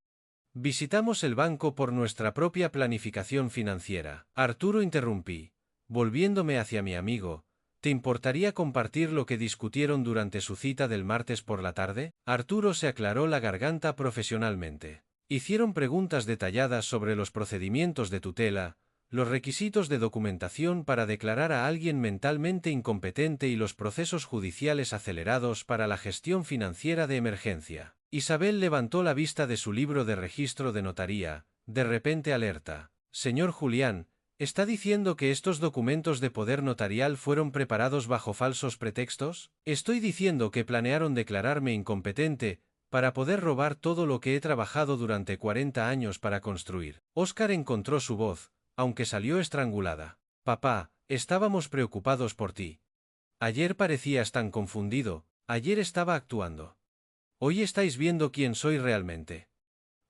Visitamos el banco por nuestra propia planificación financiera». «Arturo», interrumpí, volviéndome hacia mi amigo, «¿te importaría compartir lo que discutieron durante su cita del martes por la tarde?» Arturo se aclaró la garganta profesionalmente. Hicieron preguntas detalladas sobre los procedimientos de tutela, los requisitos de documentación para declarar a alguien mentalmente incompetente y los procesos judiciales acelerados para la gestión financiera de emergencia. Isabel levantó la vista de su libro de registro de notaría, de repente alerta. «Señor Julián, ¿está diciendo que estos documentos de poder notarial fueron preparados bajo falsos pretextos?» «Estoy diciendo que planearon declararme incompetente para poder robar todo lo que he trabajado durante 40 años para construir». Óscar encontró su voz, aunque salió estrangulada. «Papá, estábamos preocupados por ti. Ayer parecías tan confundido, ayer estaba actuando. Hoy estáis viendo quién soy realmente».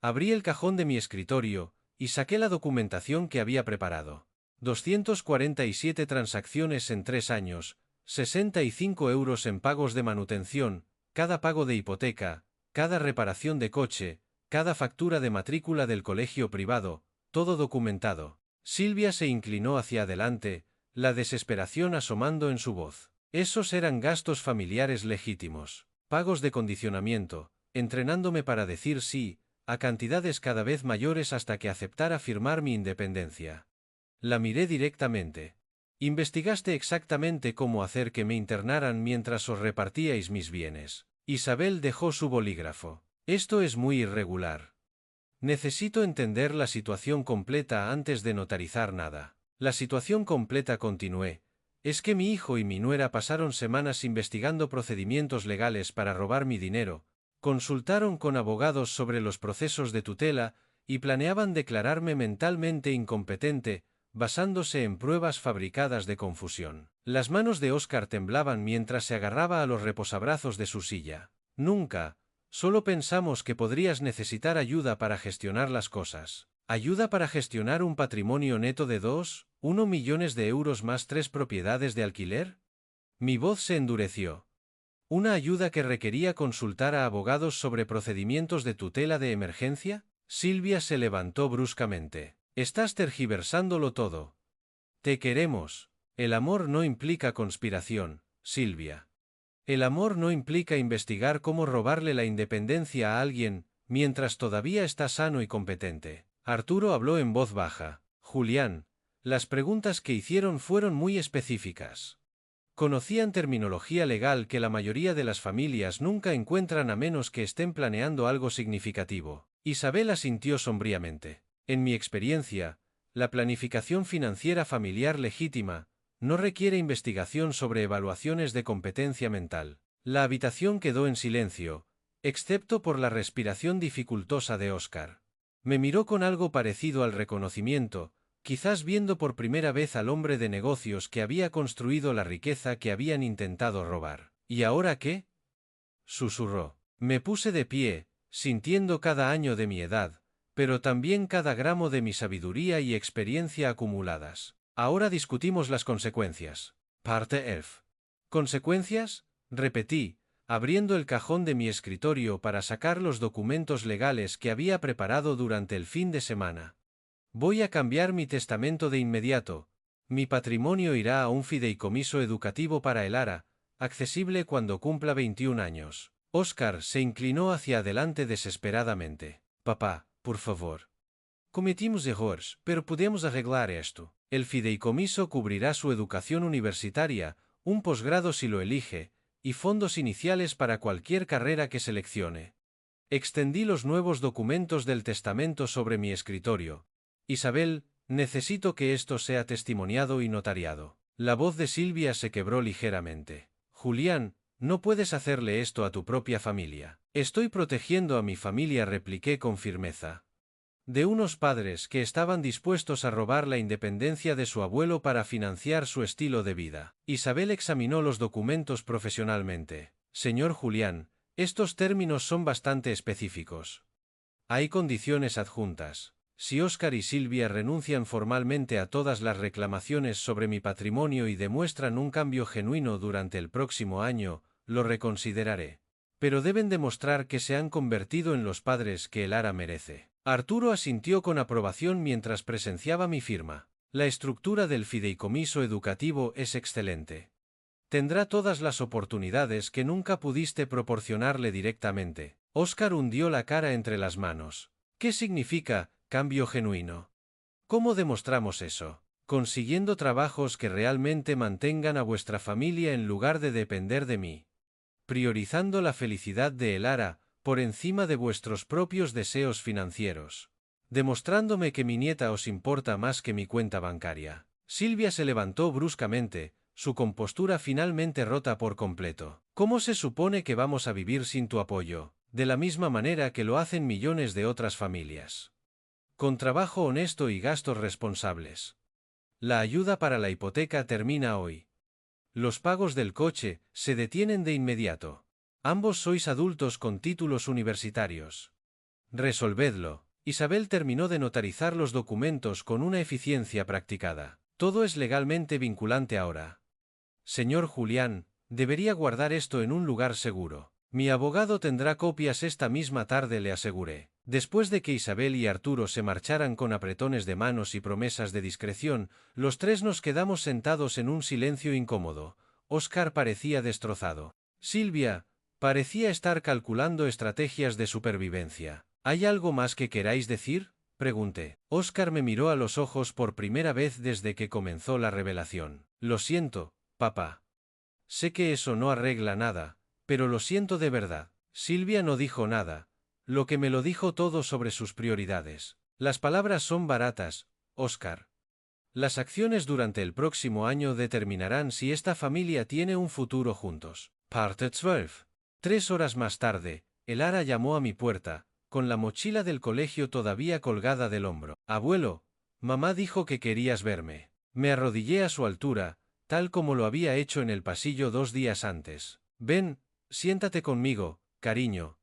Abrí el cajón de mi escritorio y saqué la documentación que había preparado. 247 transacciones en 3 años, 65 euros en pagos de manutención, cada pago de hipoteca, cada reparación de coche, cada factura de matrícula del colegio privado, todo documentado. Silvia se inclinó hacia adelante, la desesperación asomando en su voz. Esos eran gastos familiares legítimos, pagos de condicionamiento, entrenándome para decir sí a cantidades cada vez mayores hasta que aceptara firmar mi independencia. La miré directamente. Investigaste exactamente cómo hacer que me internaran mientras os repartíais mis bienes. Isabel dejó su bolígrafo. Esto es muy irregular. Necesito entender la situación completa antes de notarizar nada. La situación completa, continué, es que mi hijo y mi nuera pasaron semanas investigando procedimientos legales para robar mi dinero, consultaron con abogados sobre los procesos de tutela y planeaban declararme mentalmente incompetente, basándose en pruebas fabricadas de confusión. Las manos de Oscar temblaban mientras se agarraba a los reposabrazos de su silla. Nunca, solo pensamos que podrías necesitar ayuda para gestionar las cosas. ¿Ayuda para gestionar un patrimonio neto de 1 millones de euros más 3 propiedades de alquiler? Mi voz se endureció. ¿Una ayuda que requería consultar a abogados sobre procedimientos de tutela de emergencia? Silvia se levantó bruscamente. Estás tergiversándolo todo. Te queremos. El amor no implica conspiración, Silvia. El amor no implica investigar cómo robarle la independencia a alguien, mientras todavía está sano y competente. Arturo habló en voz baja. Julián, las preguntas que hicieron fueron muy específicas. Conocían terminología legal que la mayoría de las familias nunca encuentran a menos que estén planeando algo significativo. Isabel asintió sombríamente. En mi experiencia, la planificación financiera familiar legítima no requiere investigación sobre evaluaciones de competencia mental. La habitación quedó en silencio, excepto por la respiración dificultosa de Oscar. Me miró con algo parecido al reconocimiento, quizás viendo por primera vez al hombre de negocios que había construido la riqueza que habían intentado robar. ¿Y ahora qué? Susurró. Me puse de pie, sintiendo cada año de mi edad, pero también cada gramo de mi sabiduría y experiencia acumuladas. Ahora discutimos las consecuencias. Parte F. ¿Consecuencias? Repetí, abriendo el cajón de mi escritorio para sacar los documentos legales que había preparado durante el fin de semana. Voy a cambiar mi testamento de inmediato. Mi patrimonio irá a un fideicomiso educativo para el ARA, accesible cuando cumpla 21 años. Oscar se inclinó hacia adelante desesperadamente. Papá, por favor. Cometimos errores, pero podemos arreglar esto. El fideicomiso cubrirá su educación universitaria, un posgrado si lo elige, y fondos iniciales para cualquier carrera que seleccione. Extendí los nuevos documentos del testamento sobre mi escritorio. Isabel, necesito que esto sea testimoniado y notariado. La voz de Silvia se quebró ligeramente. Julián, no puedes hacerle esto a tu propia familia. Estoy protegiendo a mi familia, repliqué con firmeza. De unos padres que estaban dispuestos a robar la independencia de su abuelo para financiar su estilo de vida. Isabel examinó los documentos profesionalmente. Señor Julián, estos términos son bastante específicos. Hay condiciones adjuntas. Si Oscar y Silvia renuncian formalmente a todas las reclamaciones sobre mi patrimonio y demuestran un cambio genuino durante el próximo año, lo reconsideraré. Pero deben demostrar que se han convertido en los padres que el ARA merece. Arturo asintió con aprobación mientras presenciaba mi firma. La estructura del fideicomiso educativo es excelente. Tendrá todas las oportunidades que nunca pudiste proporcionarle directamente. Oscar hundió la cara entre las manos. ¿Qué significa cambio genuino? ¿Cómo demostramos eso? Consiguiendo trabajos que realmente mantengan a vuestra familia en lugar de depender de mí. Priorizando la felicidad de Elara por encima de vuestros propios deseos financieros. Demostrándome que mi nieta os importa más que mi cuenta bancaria. Silvia se levantó bruscamente, su compostura finalmente rota por completo. ¿Cómo se supone que vamos a vivir sin tu apoyo? De la misma manera que lo hacen millones de otras familias. Con trabajo honesto y gastos responsables. La ayuda para la hipoteca termina hoy. Los pagos del coche se detienen de inmediato. Ambos sois adultos con títulos universitarios. Resolvedlo. Isabel terminó de notarizar los documentos con una eficiencia practicada. Todo es legalmente vinculante ahora. Señor Julián, debería guardar esto en un lugar seguro. Mi abogado tendrá copias esta misma tarde, le aseguré. Después de que Isabel y Arturo se marcharan con apretones de manos y promesas de discreción, los tres nos quedamos sentados en un silencio incómodo. Oscar parecía destrozado. Silvia parecía estar calculando estrategias de supervivencia. ¿Hay algo más que queráis decir? Pregunté. Oscar me miró a los ojos por primera vez desde que comenzó la revelación. Lo siento, papá. Sé que eso no arregla nada, pero lo siento de verdad. Silvia no dijo nada, lo que me lo dijo todo sobre sus prioridades. Las palabras son baratas, Oscar. Las acciones durante el próximo año determinarán si esta familia tiene un futuro juntos. Parte 12. 3 horas más tarde, Elara llamó a mi puerta, con la mochila del colegio todavía colgada del hombro. Abuelo, mamá dijo que querías verme. Me arrodillé a su altura, tal como lo había hecho en el pasillo 2 días antes. Ven, siéntate conmigo, cariño.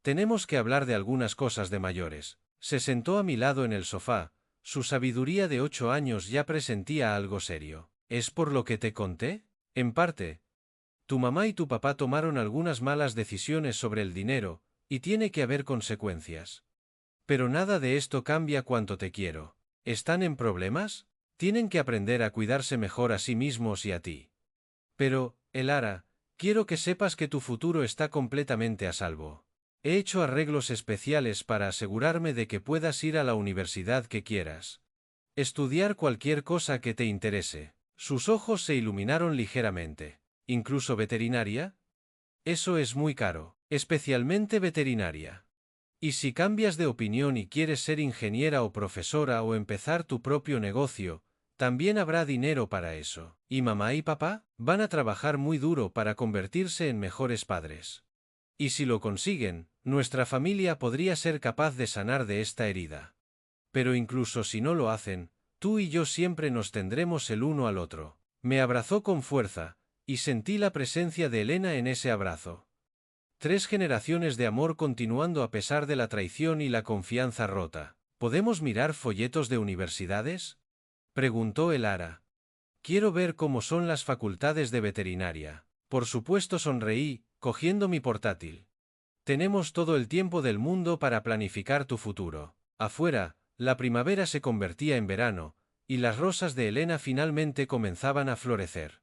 Tenemos que hablar de algunas cosas de mayores. Se sentó a mi lado en el sofá. Su sabiduría de 8 años ya presentía algo serio. ¿Es por lo que te conté? En parte. Tu mamá y tu papá tomaron algunas malas decisiones sobre el dinero, y tiene que haber consecuencias. Pero nada de esto cambia cuánto te quiero. ¿Están en problemas? Tienen que aprender a cuidarse mejor a sí mismos y a ti. Pero, Elara, quiero que sepas que tu futuro está completamente a salvo. He hecho arreglos especiales para asegurarme de que puedas ir a la universidad que quieras. Estudiar cualquier cosa que te interese. Sus ojos se iluminaron ligeramente. ¿Incluso veterinaria? Eso es muy caro, especialmente veterinaria. Y si cambias de opinión y quieres ser ingeniera o profesora o empezar tu propio negocio, también habrá dinero para eso. ¿Y mamá y papá? Van a trabajar muy duro para convertirse en mejores padres. Y si lo consiguen, nuestra familia podría ser capaz de sanar de esta herida. Pero incluso si no lo hacen, tú y yo siempre nos tendremos el uno al otro. Me abrazó con fuerza, y sentí la presencia de Elena en ese abrazo. 3 generaciones de amor continuando a pesar de la traición y la confianza rota. ¿Podemos mirar folletos de universidades? Preguntó Elara. Quiero ver cómo son las facultades de veterinaria. Por supuesto sonreí, cogiendo mi portátil. Tenemos todo el tiempo del mundo para planificar tu futuro. Afuera, la primavera se convertía en verano, y las rosas de Elena finalmente comenzaban a florecer.